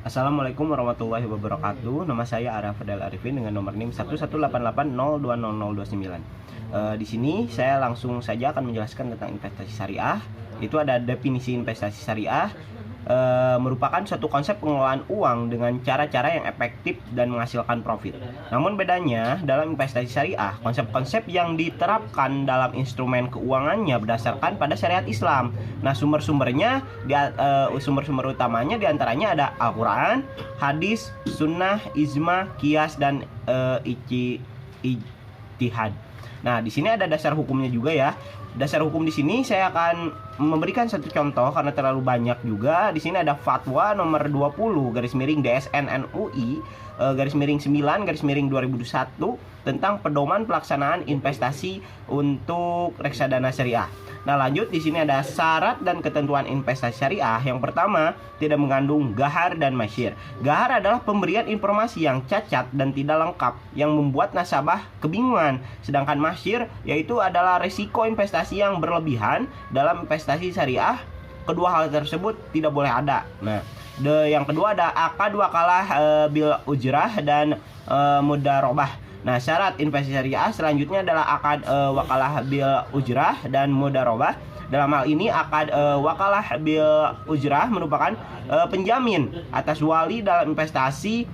Assalamualaikum warahmatullahi wabarakatuh. Nama saya Arafadal Arifin dengan nomor NIM 11880200029. Di sini saya langsung saja akan menjelaskan tentang investasi syariah. Itu ada definisi investasi syariah, merupakan suatu konsep pengelolaan uang dengan cara-cara yang efektif dan menghasilkan profit. Namun bedanya dalam investasi syariah, konsep-konsep yang diterapkan dalam instrumen keuangannya berdasarkan pada syariat Islam. Nah, sumber-sumbernya, sumber-sumber utamanya diantaranya ada Al-Quran, hadis, sunnah, ijma, qiyas, dan ijtihad. Nah, di sini ada dasar hukumnya juga ya. Dasar hukum di sini saya akan memberikan satu contoh karena terlalu banyak juga. Di sini ada fatwa nomor 20/DSN-NUI/9/2021 tentang pedoman pelaksanaan investasi untuk reksadana syariah. Nah, lanjut di sini ada syarat dan ketentuan investasi syariah. Yang pertama, tidak mengandung gahar dan masyir. Gahar adalah pemberian informasi yang cacat dan tidak lengkap yang membuat nasabah kebingungan. Sedangkan masyir yaitu adalah risiko investasi yang berlebihan dalam investasi syariah. Kedua hal tersebut tidak boleh ada. Nah, yang kedua ada akad wakalah bil ujrah dan mudarobah. Nah, syarat investasi syariah selanjutnya adalah akad wakalah bil ujrah dan mudharabah. Dalam hal ini akad wakalah bil ujrah merupakan penjamin atas wali dalam investasi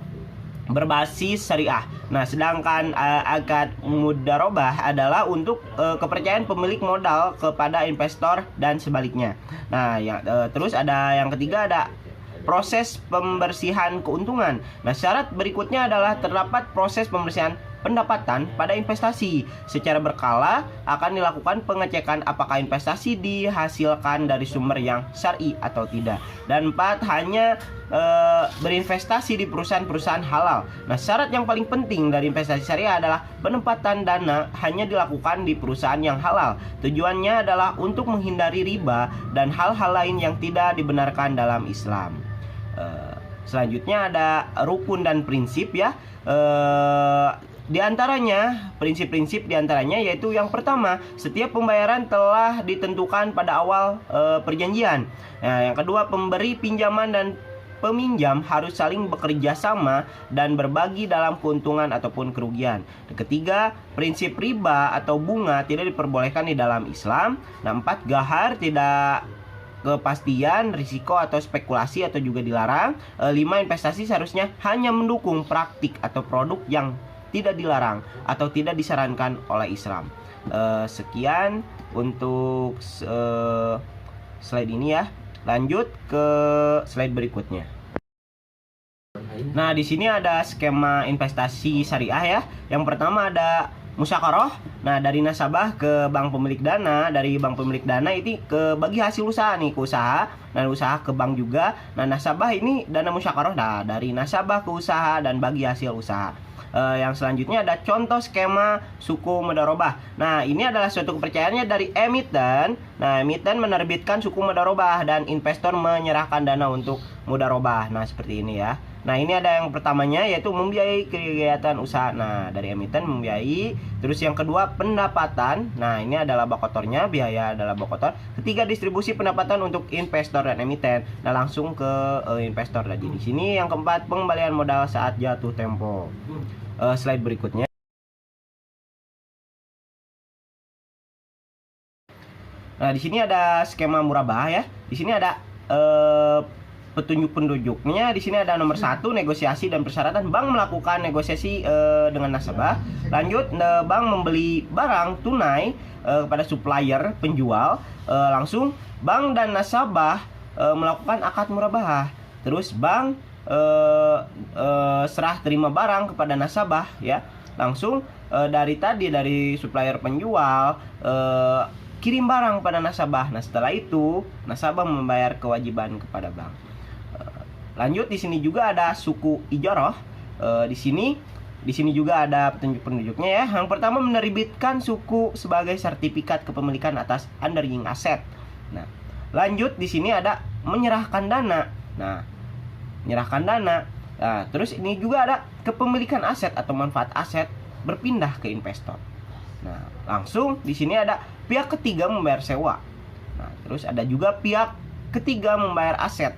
berbasis syariah. Nah, sedangkan akad mudharabah adalah untuk kepercayaan pemilik modal kepada investor dan sebaliknya. Nah, terus ada yang ketiga, ada proses pembersihan keuntungan. Nah, syarat berikutnya adalah terdapat proses pembersihan pendapatan pada investasi. Secara berkala akan dilakukan pengecekan apakah investasi dihasilkan dari sumber yang syar'i atau tidak. Dan 4, hanya berinvestasi di perusahaan-perusahaan halal. Nah, syarat yang paling penting dari investasi syariah adalah penempatan dana hanya dilakukan di perusahaan yang halal. Tujuannya adalah untuk menghindari riba dan hal-hal lain yang tidak dibenarkan dalam Islam. Selanjutnya ada rukun dan prinsip ya. Di antaranya, prinsip-prinsip di antaranya yaitu yang pertama, setiap pembayaran telah ditentukan pada awal perjanjian. Nah, yang kedua, pemberi pinjaman dan peminjam harus saling bekerja sama dan berbagi dalam keuntungan ataupun kerugian. Yang ketiga, prinsip riba atau bunga tidak diperbolehkan di dalam Islam. Nah, 4, gahar, tidak kepastian, risiko atau spekulasi atau juga dilarang. 5, investasi seharusnya hanya mendukung praktik atau produk yang tidak dilarang atau tidak disarankan oleh Islam. Sekian untuk slide ini ya. Lanjut ke slide berikutnya. Nah, di sini ada skema investasi syariah ya. Yang pertama ada musyakarah. Nah, dari nasabah ke bank pemilik dana, dari bank pemilik dana ini ke bagi hasil usaha nih ke usaha, dan usaha ke bank juga. Nah, nasabah ini dana musyakarah, nah dari nasabah ke usaha dan bagi hasil usaha. Yang selanjutnya ada contoh skema suku mudharabah. Nah, ini adalah suatu kepercayaannya dari emiten. Nah, emiten menerbitkan suku mudharabah dan investor menyerahkan dana untuk mudharabah. Nah, seperti ini ya. Nah, ini ada yang pertamanya yaitu membiayai kegiatan usaha. Nah, dari emiten membiayai. Terus yang kedua pendapatan. Nah, ini adalah bakotornya, biaya adalah bakotor. Ketiga, distribusi pendapatan untuk investor dan emiten. Nah, langsung ke investor lagi di sini. Yang keempat, pengembalian modal saat jatuh tempo. Slide berikutnya. Nah, di sini ada skema murabah ya. Di sini ada petunjuk-pendunjuknya. Di sini ada nomor 1, negosiasi dan persyaratan. Bank melakukan negosiasi dengan nasabah. Lanjut, bank membeli barang tunai kepada supplier penjual. Langsung bank dan nasabah melakukan akad murabah. Terus bank serah terima barang kepada nasabah ya. Langsung dari supplier penjual kirim barang pada nasabah. Nah, setelah itu nasabah membayar kewajiban kepada bank. Lanjut, di sini juga ada suku ijarah. Di sini juga ada petunjuk-penunjuknya ya. Yang pertama, menerbitkan suku sebagai sertifikat kepemilikan atas underlying aset. Nah, lanjut di sini ada menyerahkan dana. Nah, menyerahkan dana. Nah, terus ini juga ada kepemilikan aset atau manfaat aset berpindah ke investor. Nah, langsung di sini ada pihak ketiga membayar sewa. Nah, terus ada juga pihak ketiga membayar aset.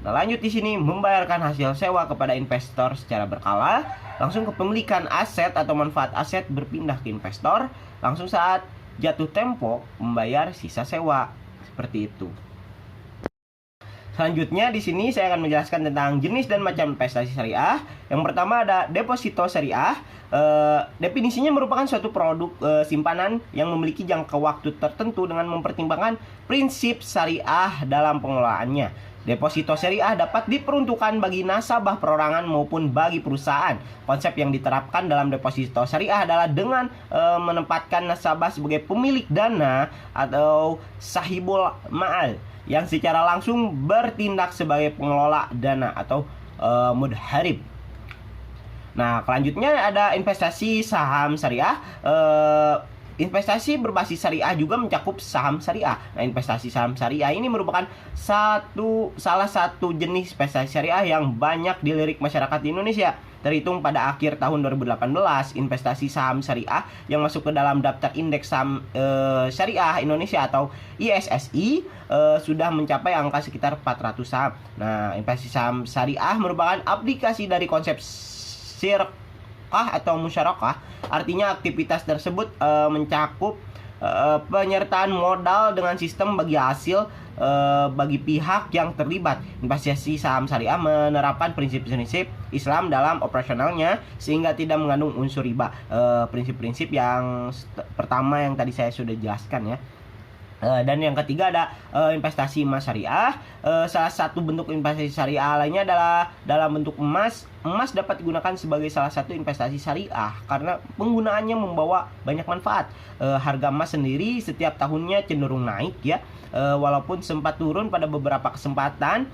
Nah, lanjut di sini membayarkan hasil sewa kepada investor secara berkala. Langsung kepemilikan aset atau manfaat aset berpindah ke investor. Langsung saat jatuh tempo membayar sisa sewa. Seperti itu. Selanjutnya di sini saya akan menjelaskan tentang jenis dan macam investasi syariah. Yang pertama ada deposito syariah. Definisinya merupakan suatu produk simpanan yang memiliki jangka waktu tertentu dengan mempertimbangkan prinsip syariah dalam pengelolaannya. Deposito syariah dapat diperuntukkan bagi nasabah perorangan maupun bagi perusahaan. Konsep yang diterapkan dalam deposito syariah adalah dengan menempatkan nasabah sebagai pemilik dana atau sahibul ma'al yang secara langsung bertindak sebagai pengelola dana atau mudharib. Nah, selanjutnya ada investasi saham syariah. Investasi berbasis syariah juga mencakup saham syariah. Nah, investasi saham syariah ini merupakan salah satu jenis investasi syariah yang banyak dilirik masyarakat di Indonesia. Terhitung pada akhir tahun 2018, investasi saham syariah yang masuk ke dalam daftar indeks saham syariah Indonesia atau ISSI sudah mencapai angka sekitar 400 saham. Nah, investasi saham syariah merupakan aplikasi dari konsep musyakah atau musyarakah. Artinya aktivitas tersebut mencakup penyertaan modal dengan sistem bagi hasil bagi pihak yang terlibat. Investasi saham syariah menerapkan prinsip-prinsip Islam dalam operasionalnya sehingga tidak mengandung unsur riba. Prinsip-prinsip yang pertama yang tadi saya sudah jelaskan ya. Dan yang ketiga ada investasi emas syariah. Salah satu bentuk investasi syariah lainnya adalah dalam bentuk emas. Emas dapat digunakan sebagai salah satu investasi syariah karena penggunaannya membawa banyak manfaat. Harga emas sendiri setiap tahunnya cenderung naik ya. Walaupun sempat turun pada beberapa kesempatan,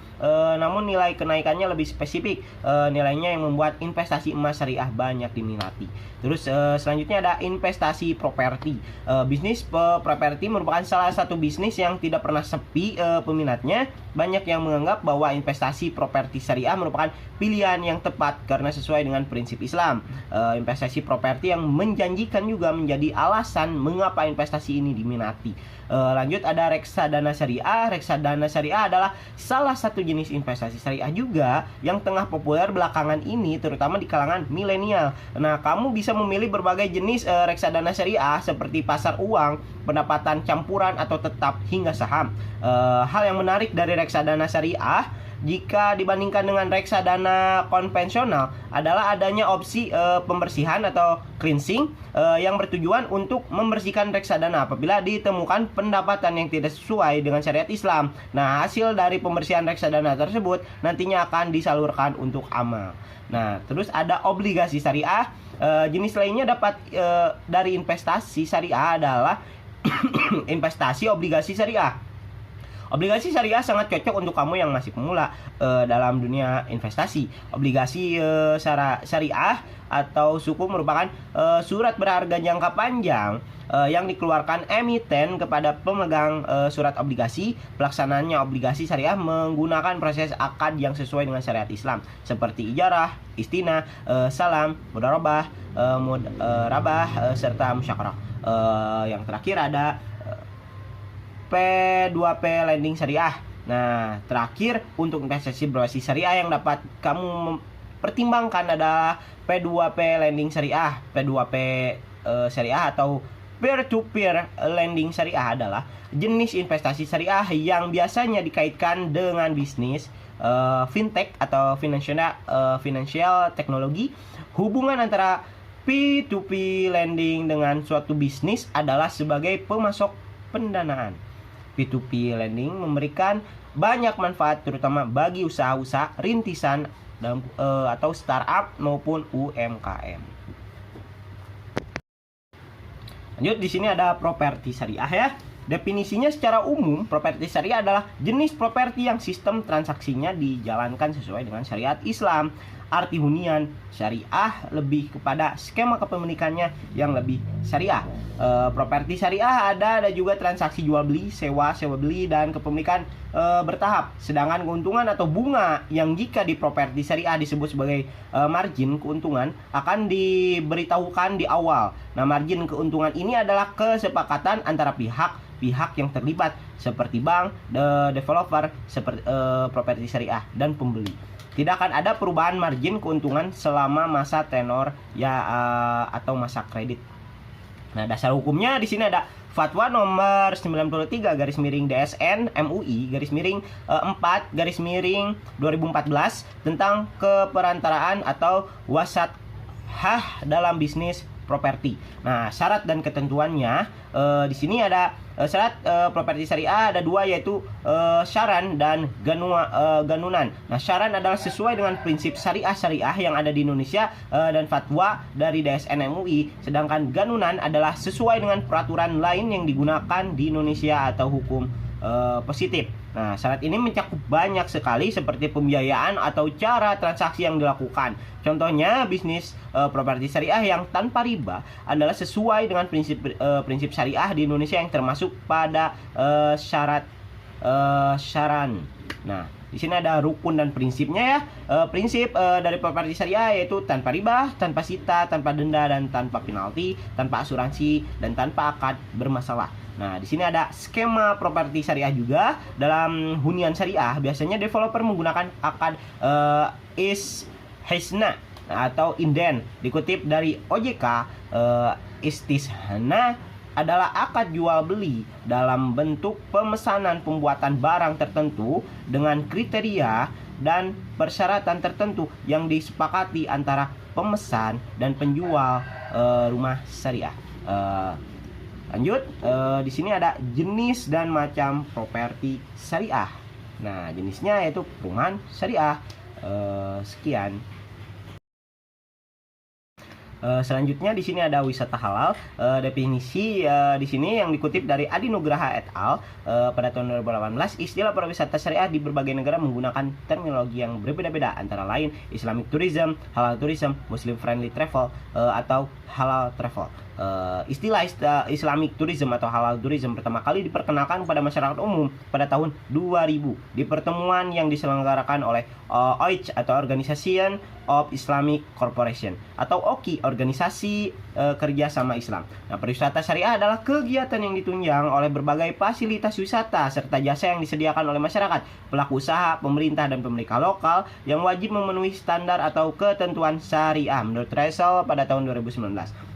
namun nilai kenaikannya lebih spesifik. Nilainya yang membuat investasi emas syariah banyak diminati. Terus selanjutnya ada investasi properti. Bisnis properti merupakan salah satu bisnis yang tidak pernah sepi peminatnya. Banyak yang menganggap bahwa investasi properti syariah merupakan pilihan yang tepat karena sesuai dengan prinsip Islam. Investasi properti yang menjanjikan juga menjadi alasan mengapa investasi ini diminati. Lanjut ada reksadana syariah. Reksadana syariah adalah salah satu jenis investasi syariah juga yang tengah populer belakangan ini, terutama di kalangan milenial. Nah, kamu bisa memilih berbagai jenis reksadana syariah seperti pasar uang, pendapatan campuran atau tetap hingga saham. Hal yang menarik dari reksadana syariah jika dibandingkan dengan reksadana konvensional adalah adanya opsi pembersihan atau cleansing yang bertujuan untuk membersihkan reksadana apabila ditemukan pendapatan yang tidak sesuai dengan syariat Islam. Nah, hasil dari pembersihan reksadana tersebut nantinya akan disalurkan untuk amal. Nah, terus ada obligasi syariah. Jenis lainnya dapat dari investasi syariah adalah investasi obligasi syariah. Obligasi syariah sangat cocok untuk kamu yang masih pemula dalam dunia investasi. Obligasi syariah atau suku merupakan surat berharga jangka panjang yang dikeluarkan emiten kepada pemegang surat obligasi. Pelaksanaannya obligasi syariah menggunakan proses akad yang sesuai dengan syariat Islam seperti ijarah, istinah, salam, mudharabah, rabah serta musyawarah. Yang terakhir ada P2P lending syariah. Nah, terakhir untuk investasi berbasis syariah yang dapat kamu pertimbangkan adalah P2P lending syariah. P2P syariah atau peer-to-peer lending syariah adalah jenis investasi syariah yang biasanya dikaitkan dengan bisnis fintech atau financial teknologi. Hubungan antara P2P lending dengan suatu bisnis adalah sebagai pemasok pendanaan. P2P lending memberikan banyak manfaat terutama bagi usaha-usaha rintisan atau startup maupun UMKM. Lanjut, di sini ada properti syariah ya. Definisinya secara umum, properti syariah adalah jenis properti yang sistem transaksinya dijalankan sesuai dengan syariat Islam. Arti hunian syariah lebih kepada skema kepemilikannya yang lebih syariah. Properti syariah ada juga transaksi jual beli, sewa beli dan kepemilikan bertahap. Sedangkan keuntungan atau bunga yang jika di properti syariah disebut sebagai margin keuntungan akan diberitahukan di awal. Nah, margin keuntungan ini adalah kesepakatan antara pihak yang terlibat seperti bank, developer, seperti properti syariah dan pembeli. Tidak akan ada perubahan margin keuntungan selama masa tenor atau masa kredit. Nah, dasar hukumnya di sini ada Fatwa nomor 93 garis miring DSN MUI garis miring 4 garis miring 2014 tentang keperantaraan atau wasathah dalam bisnis properti. Nah, syarat dan ketentuannya di sini ada syarat properti syariah ada dua, yaitu syaran dan ganunan. Nah, syaran adalah sesuai dengan prinsip syariah yang ada di Indonesia dan fatwa dari DSN MUI, sedangkan ganunan adalah sesuai dengan peraturan lain yang digunakan di Indonesia atau hukum positif. Nah, syarat ini mencakup banyak sekali seperti pembiayaan atau cara transaksi yang dilakukan. Contohnya, bisnis properti syariah yang tanpa riba adalah sesuai dengan prinsip syariah di Indonesia yang termasuk pada syarat syaran. Nah, di sini ada rukun dan prinsipnya ya. Prinsip dari properti syariah yaitu tanpa riba, tanpa sita, tanpa denda dan tanpa penalti, tanpa asuransi dan tanpa akad bermasalah. Nah, di sini ada skema properti syariah juga. Dalam hunian syariah biasanya developer menggunakan akad istisna atau inden. Dikutip dari OJK, istishana adalah akad jual beli dalam bentuk pemesanan pembuatan barang tertentu dengan kriteria dan persyaratan tertentu yang disepakati antara pemesan dan penjual rumah syariah. Lanjut, di sini ada jenis dan macam properti syariah. Nah, jenisnya yaitu perumahan syariah. Sekian. Selanjutnya di sini ada wisata halal. Definisi di sini yang dikutip dari Adi Nugraha et al. Pada tahun 2018, istilah pariwisata syariah di berbagai negara menggunakan terminologi yang berbeda-beda, antara lain Islamic tourism, halal tourism, Muslim friendly travel, atau halal travel. Istilah Islamic tourism atau halal tourism pertama kali diperkenalkan kepada masyarakat umum pada tahun 2000 di pertemuan yang diselenggarakan oleh OIC atau Organization of Islamic Corporation atau OKI, Organisasi Kerjasama Islam. Nah, pariwisata syariah adalah kegiatan yang ditunjang oleh berbagai fasilitas wisata serta jasa yang disediakan oleh masyarakat, pelaku usaha, pemerintah, dan pemerintah lokal yang wajib memenuhi standar atau ketentuan syariah menurut Resel pada tahun 2019.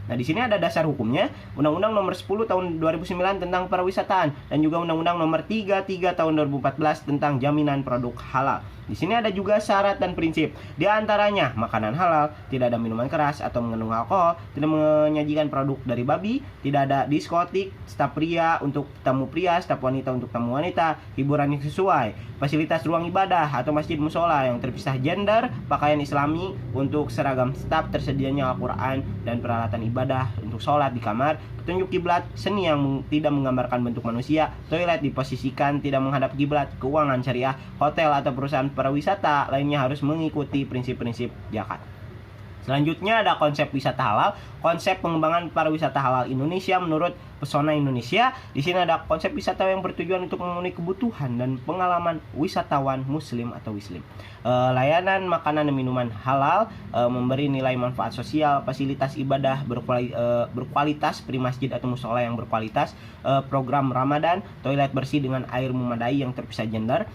Nah, di sini ada dasar hukumnya, Undang-Undang Nomor 10 Tahun 2009 tentang Pariwisataan dan juga Undang-Undang Nomor 33 Tahun 2014 tentang Jaminan Produk Halal. Di sini ada juga syarat dan prinsip. Di antaranya makanan halal, tidak ada minuman keras atau mengandung alkohol, tidak menyajikan produk dari babi, tidak ada diskotik, staf pria untuk tamu pria, staf wanita untuk tamu wanita, hiburan yang sesuai, fasilitas ruang ibadah atau masjid musola yang terpisah gender, pakaian islami untuk seragam staf, tersedianya Al-Quran dan peralatan ibadah untuk sholat di kamar, petunjuk kiblat, seni yang tidak menggambarkan bentuk manusia, toilet diposisikan tidak menghadap kiblat, keuangan syariah, hotel atau perusahaan pariwisata lainnya harus mengikuti prinsip-prinsip zakat. Selanjutnya ada konsep wisata halal, konsep pengembangan pariwisata halal Indonesia menurut Pesona Indonesia. Di sini ada konsep wisata yang bertujuan untuk memenuhi kebutuhan dan pengalaman wisatawan muslim atau wislim. Layanan makanan dan minuman halal, memberi nilai manfaat sosial, fasilitas ibadah berkualitas, pri-masjid atau musola yang berkualitas, program Ramadan, toilet bersih dengan air memadai yang terpisah gender,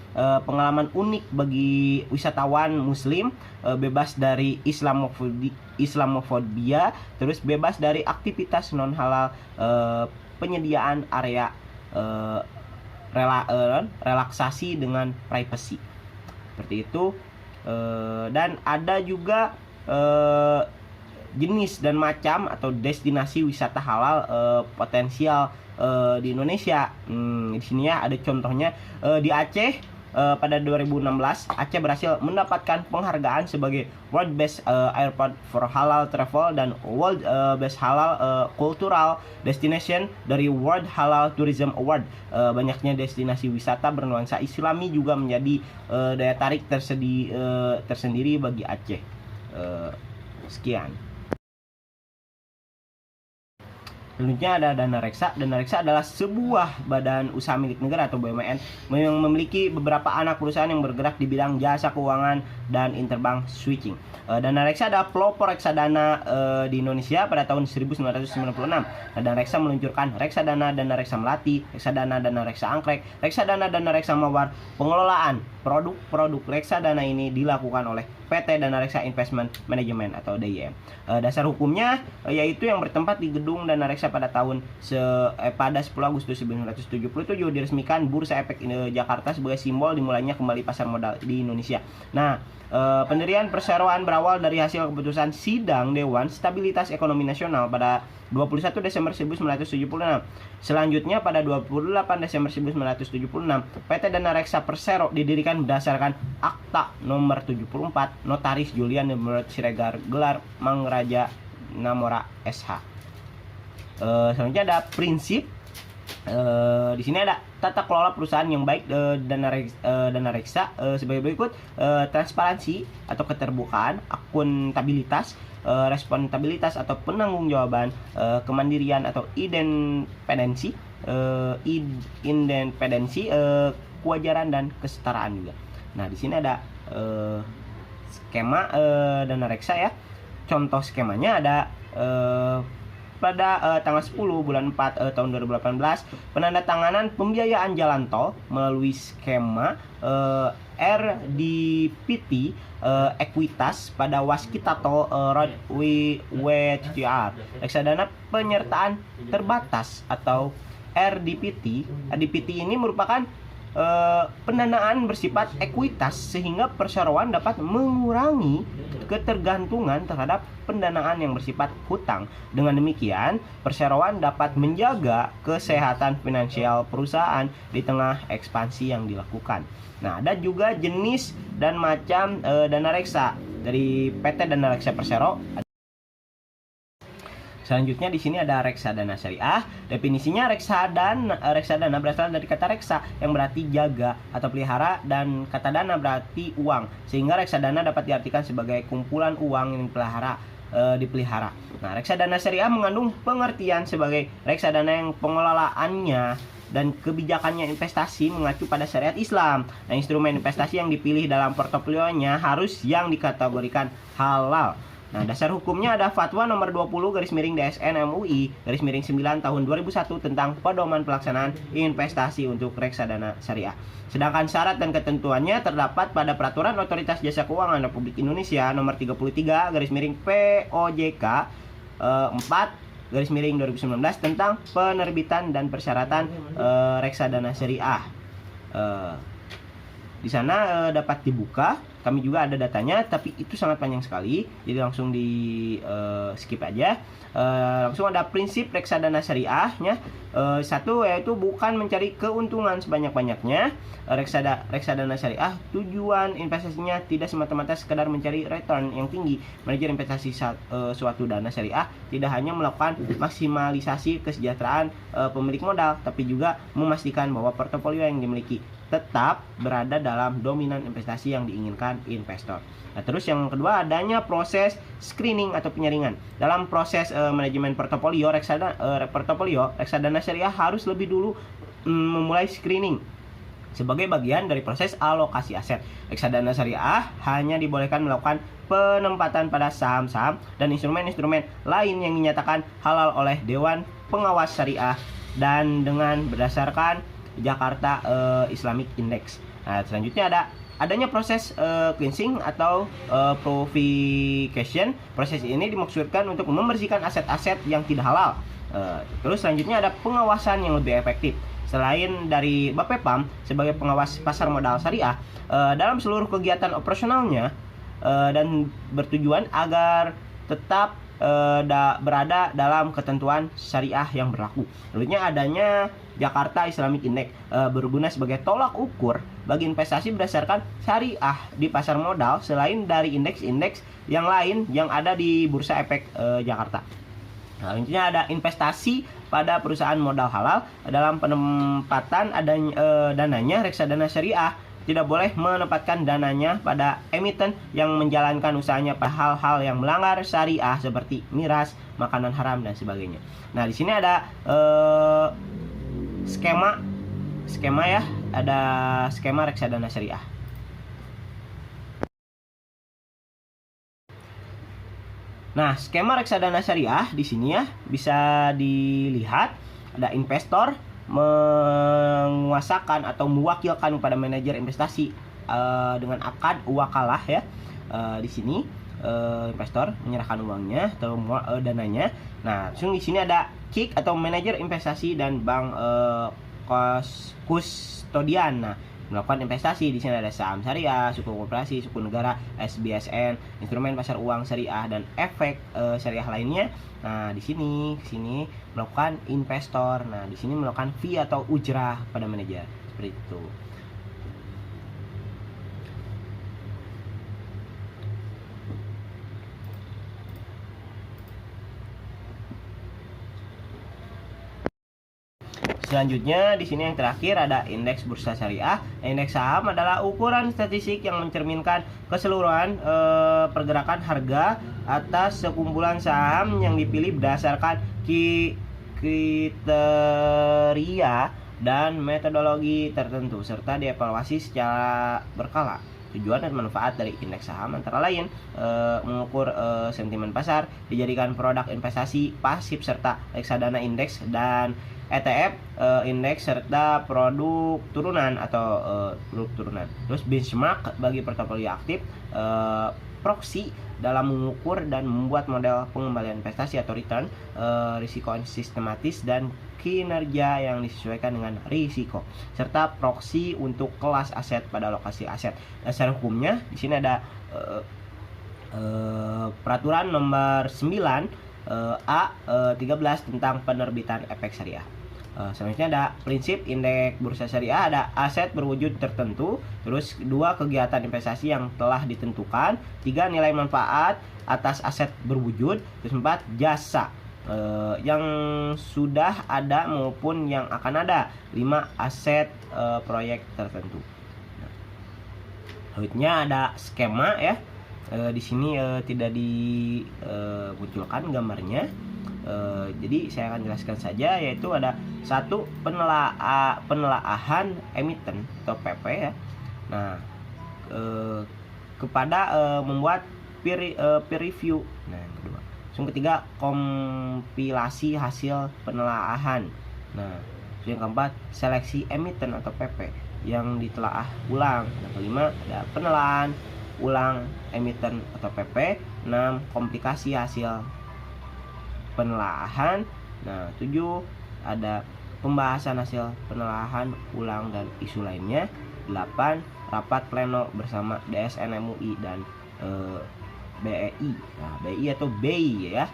pengalaman unik bagi wisatawan muslim, bebas dari Islamofobia, terus bebas dari aktivitas non halal, penyediaan area relaksasi dengan privacy seperti itu. Dan ada juga jenis dan macam atau destinasi wisata halal potensial di Indonesia. Di sini ya ada contohnya, di Aceh. Pada 2016, Aceh berhasil mendapatkan penghargaan sebagai World Best Airport for Halal Travel dan World Best Halal Cultural Destination dari World Halal Tourism Award. Banyaknya destinasi wisata bernuansa Islami juga menjadi daya tarik tersendiri bagi Aceh. Sekian. Selanjutnya ada Dana Reksa. Dana Reksa adalah sebuah badan usaha milik negara atau BUMN yang memiliki beberapa anak perusahaan yang bergerak di bidang jasa keuangan dan interbank switching. Dana Reksa adalah pelopor reksadana di Indonesia pada tahun 1996. Dana Reksa meluncurkan Reksadana Dana Reksa Melati, Reksadana Dana Reksa Angkrek, Reksadana Dana Reksa Mawar. Pengelolaan produk-produk reksadana ini dilakukan oleh PT Dana Reksa Investment Management atau DIM. Dasar hukumnya yaitu yang bertempat di gedung Dana Reksa pada pada 10 Agustus 1977 diresmikan Bursa Efek Jakarta sebagai simbol dimulainya kembali pasar modal di Indonesia. Nah, pendirian perseroan berawal dari hasil keputusan sidang Dewan Stabilitas Ekonomi Nasional pada 21 Desember 1976. Selanjutnya pada 28 Desember 1976, PT Dana Reksa Persero didirikan berdasarkan Akta Nomor 74 Notaris Julian Emerald Siregar gelar Mangraja Namora SH. Selanjutnya ada prinsip. Di sini ada tata kelola perusahaan yang baik. Dana Reksa sebagai berikut: transparansi atau keterbukaan, akuntabilitas, responsibilitas atau penanggung-jawaban, kemandirian atau independensi, kewajaran dan kesetaraan juga. Nah, di sini ada skema Dana Reksa ya. Contoh skemanya ada pada tanggal 10 bulan 4 tahun 2018 penandatanganan pembiayaan jalan tol melalui skema RDPT ekuitas pada waskita tol road WCR reksadana penyertaan terbatas atau RDPT. RDPT ini merupakan pendanaan bersifat ekuitas sehingga perseroan dapat mengurangi ketergantungan terhadap pendanaan yang bersifat hutang. Dengan demikian, perseroan dapat menjaga kesehatan finansial perusahaan di tengah ekspansi yang dilakukan. Nah, ada juga jenis dan macam dana reksa dari PT Dana Reksa Persero. Selanjutnya di sini ada reksadana syariah. Definisinya reksadana berasal dari kata reksa yang berarti jaga atau pelihara dan kata dana berarti uang. Sehingga reksadana dapat diartikan sebagai kumpulan uang yang dipelihara. Nah, reksadana syariah mengandung pengertian sebagai reksadana yang pengelolaannya dan kebijakannya investasi mengacu pada syariat Islam. Nah, instrumen investasi yang dipilih dalam portofolionya harus yang dikategorikan halal. Nah, dasar hukumnya ada Fatwa nomor 20/DSN MUI -9 tahun 2001 tentang pedoman pelaksanaan investasi untuk reksadana syariah. Sedangkan syarat dan ketentuannya terdapat pada Peraturan Otoritas Jasa Keuangan Republik Indonesia nomor 33/POJK 4/2019 tentang penerbitan dan persyaratan reksadana syariah. Di sana dapat dibuka. Kami juga ada datanya, tapi itu sangat panjang sekali, jadi langsung di skip aja. Langsung ada prinsip reksadana syariahnya. Satu yaitu bukan mencari keuntungan sebanyak-banyaknya. Reksadana syariah tujuan investasinya tidak semata-mata sekedar mencari return yang tinggi. Manajer investasi suatu dana syariah tidak hanya melakukan maksimalisasi kesejahteraan pemilik modal, tapi juga memastikan bahwa portofolio yang dimiliki tetap berada dalam dominan investasi yang diinginkan investor. Nah, terus yang kedua adanya proses screening atau penyaringan. Dalam proses manajemen portofolio reksadana syariah harus lebih dulu memulai screening sebagai bagian dari proses alokasi aset. Reksadana syariah hanya dibolehkan melakukan penempatan pada saham-saham dan instrumen-instrumen lain yang dinyatakan halal oleh Dewan Pengawas Syariah dan dengan berdasarkan Jakarta Islamic Index. Nah, selanjutnya adanya proses cleansing atau purification. Proses ini dimaksudkan untuk membersihkan aset-aset yang tidak halal. Terus selanjutnya ada pengawasan yang lebih efektif. Selain dari Bapepam sebagai pengawas pasar modal syariah dalam seluruh kegiatan operasionalnya dan bertujuan agar tetap berada dalam ketentuan syariah yang berlaku. Lalunya adanya Jakarta Islamic Index berguna sebagai tolak ukur bagi investasi berdasarkan syariah di pasar modal selain dari indeks-indeks yang lain yang ada di Bursa Efek Jakarta. Selanjutnya ada investasi pada perusahaan modal halal. Dalam penempatan dananya reksadana syariah tidak boleh menempatkan dananya pada emiten yang menjalankan usahanya pada hal-hal yang melanggar syariah seperti miras, makanan haram dan sebagainya. Nah, di sini ada skema ya, ada skema reksadana syariah. Nah, skema reksadana syariah di sini ya bisa dilihat ada investor menguasakan atau mewakilkan kepada manajer investasi dengan akad wakalah ya. Di sini investor menyerahkan uangnya atau dananya. Nah, langsung di sini ada KIK atau manajer investasi dan bank kustodian. Nah, melakukan investasi di sini ada saham syariah, suku koperasi, suku negara, SBSN, instrumen pasar uang syariah dan efek syariah lainnya. Nah, di sini melakukan investor. Nah, di sini melakukan fee atau ujrah pada manajer. Seperti itu. Selanjutnya di sini yang terakhir ada indeks bursa syariah. Indeks saham adalah ukuran statistik yang mencerminkan keseluruhan pergerakan harga atas sekumpulan saham yang dipilih berdasarkan kriteria dan metodologi tertentu serta dievaluasi secara berkala. Tujuan dan manfaat dari indeks saham antara lain mengukur sentimen pasar, dijadikan produk investasi pasif serta reksadana indeks dan ETF indeks serta produk turunan atau produk turunan. Terus benchmark bagi portofolio aktif, proxy dalam mengukur dan membuat model pengembalian investasi atau return, risiko sistematis dan kinerja yang disesuaikan dengan risiko, serta proxy untuk kelas aset pada lokasi aset. Dasar hukumnya di sini ada peraturan nomor 9 A13 tentang penerbitan efek syariah. Selanjutnya ada prinsip indeks bursa syariah, ada aset berwujud tertentu, terus 2 kegiatan investasi yang telah ditentukan, 3 nilai manfaat atas aset berwujud, terus 4 jasa yang sudah ada maupun yang akan ada, 5 aset proyek tertentu. Selanjutnya ada skema ya. Di sini tidak dimunculkan gambarnya. Jadi saya akan jelaskan saja, yaitu ada 1 penelaahan emiten atau PP ya. Nah, kepada membuat peer review. Nah, yang kedua. Yang ketiga, kompilasi hasil penelaahan. Nah, yang keempat, seleksi emiten atau PP yang ditelaah ulang. Yang kelima, ada penelaahan ulang emiten atau PP. 6, komplikasi hasil penelaahan. Nah, 7, ada pembahasan hasil penelaahan ulang dan isu lainnya. 8, rapat pleno bersama DSN MUI dan BEI. Nah, BEI atau BEI ya,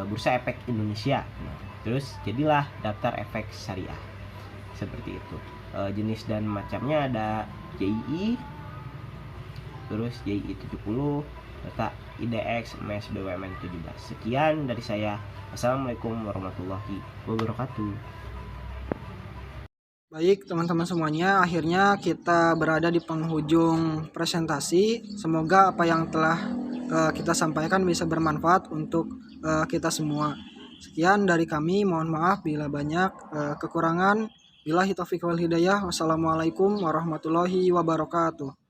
Bursa Efek Indonesia. Nah, terus jadilah daftar efek syariah. Seperti itu. Jenis dan macamnya ada JII, terus JII 70, serta IDX MES BUMN 17. Sekian dari saya. Assalamualaikum warahmatullahi wabarakatuh. Baik teman-teman semuanya, akhirnya kita berada di penghujung presentasi. Semoga apa yang telah kita sampaikan bisa bermanfaat untuk kita semua. Sekian dari kami, mohon maaf bila banyak kekurangan. Billahi taufiq wal hidayah. Wassalamualaikum warahmatullahi wabarakatuh.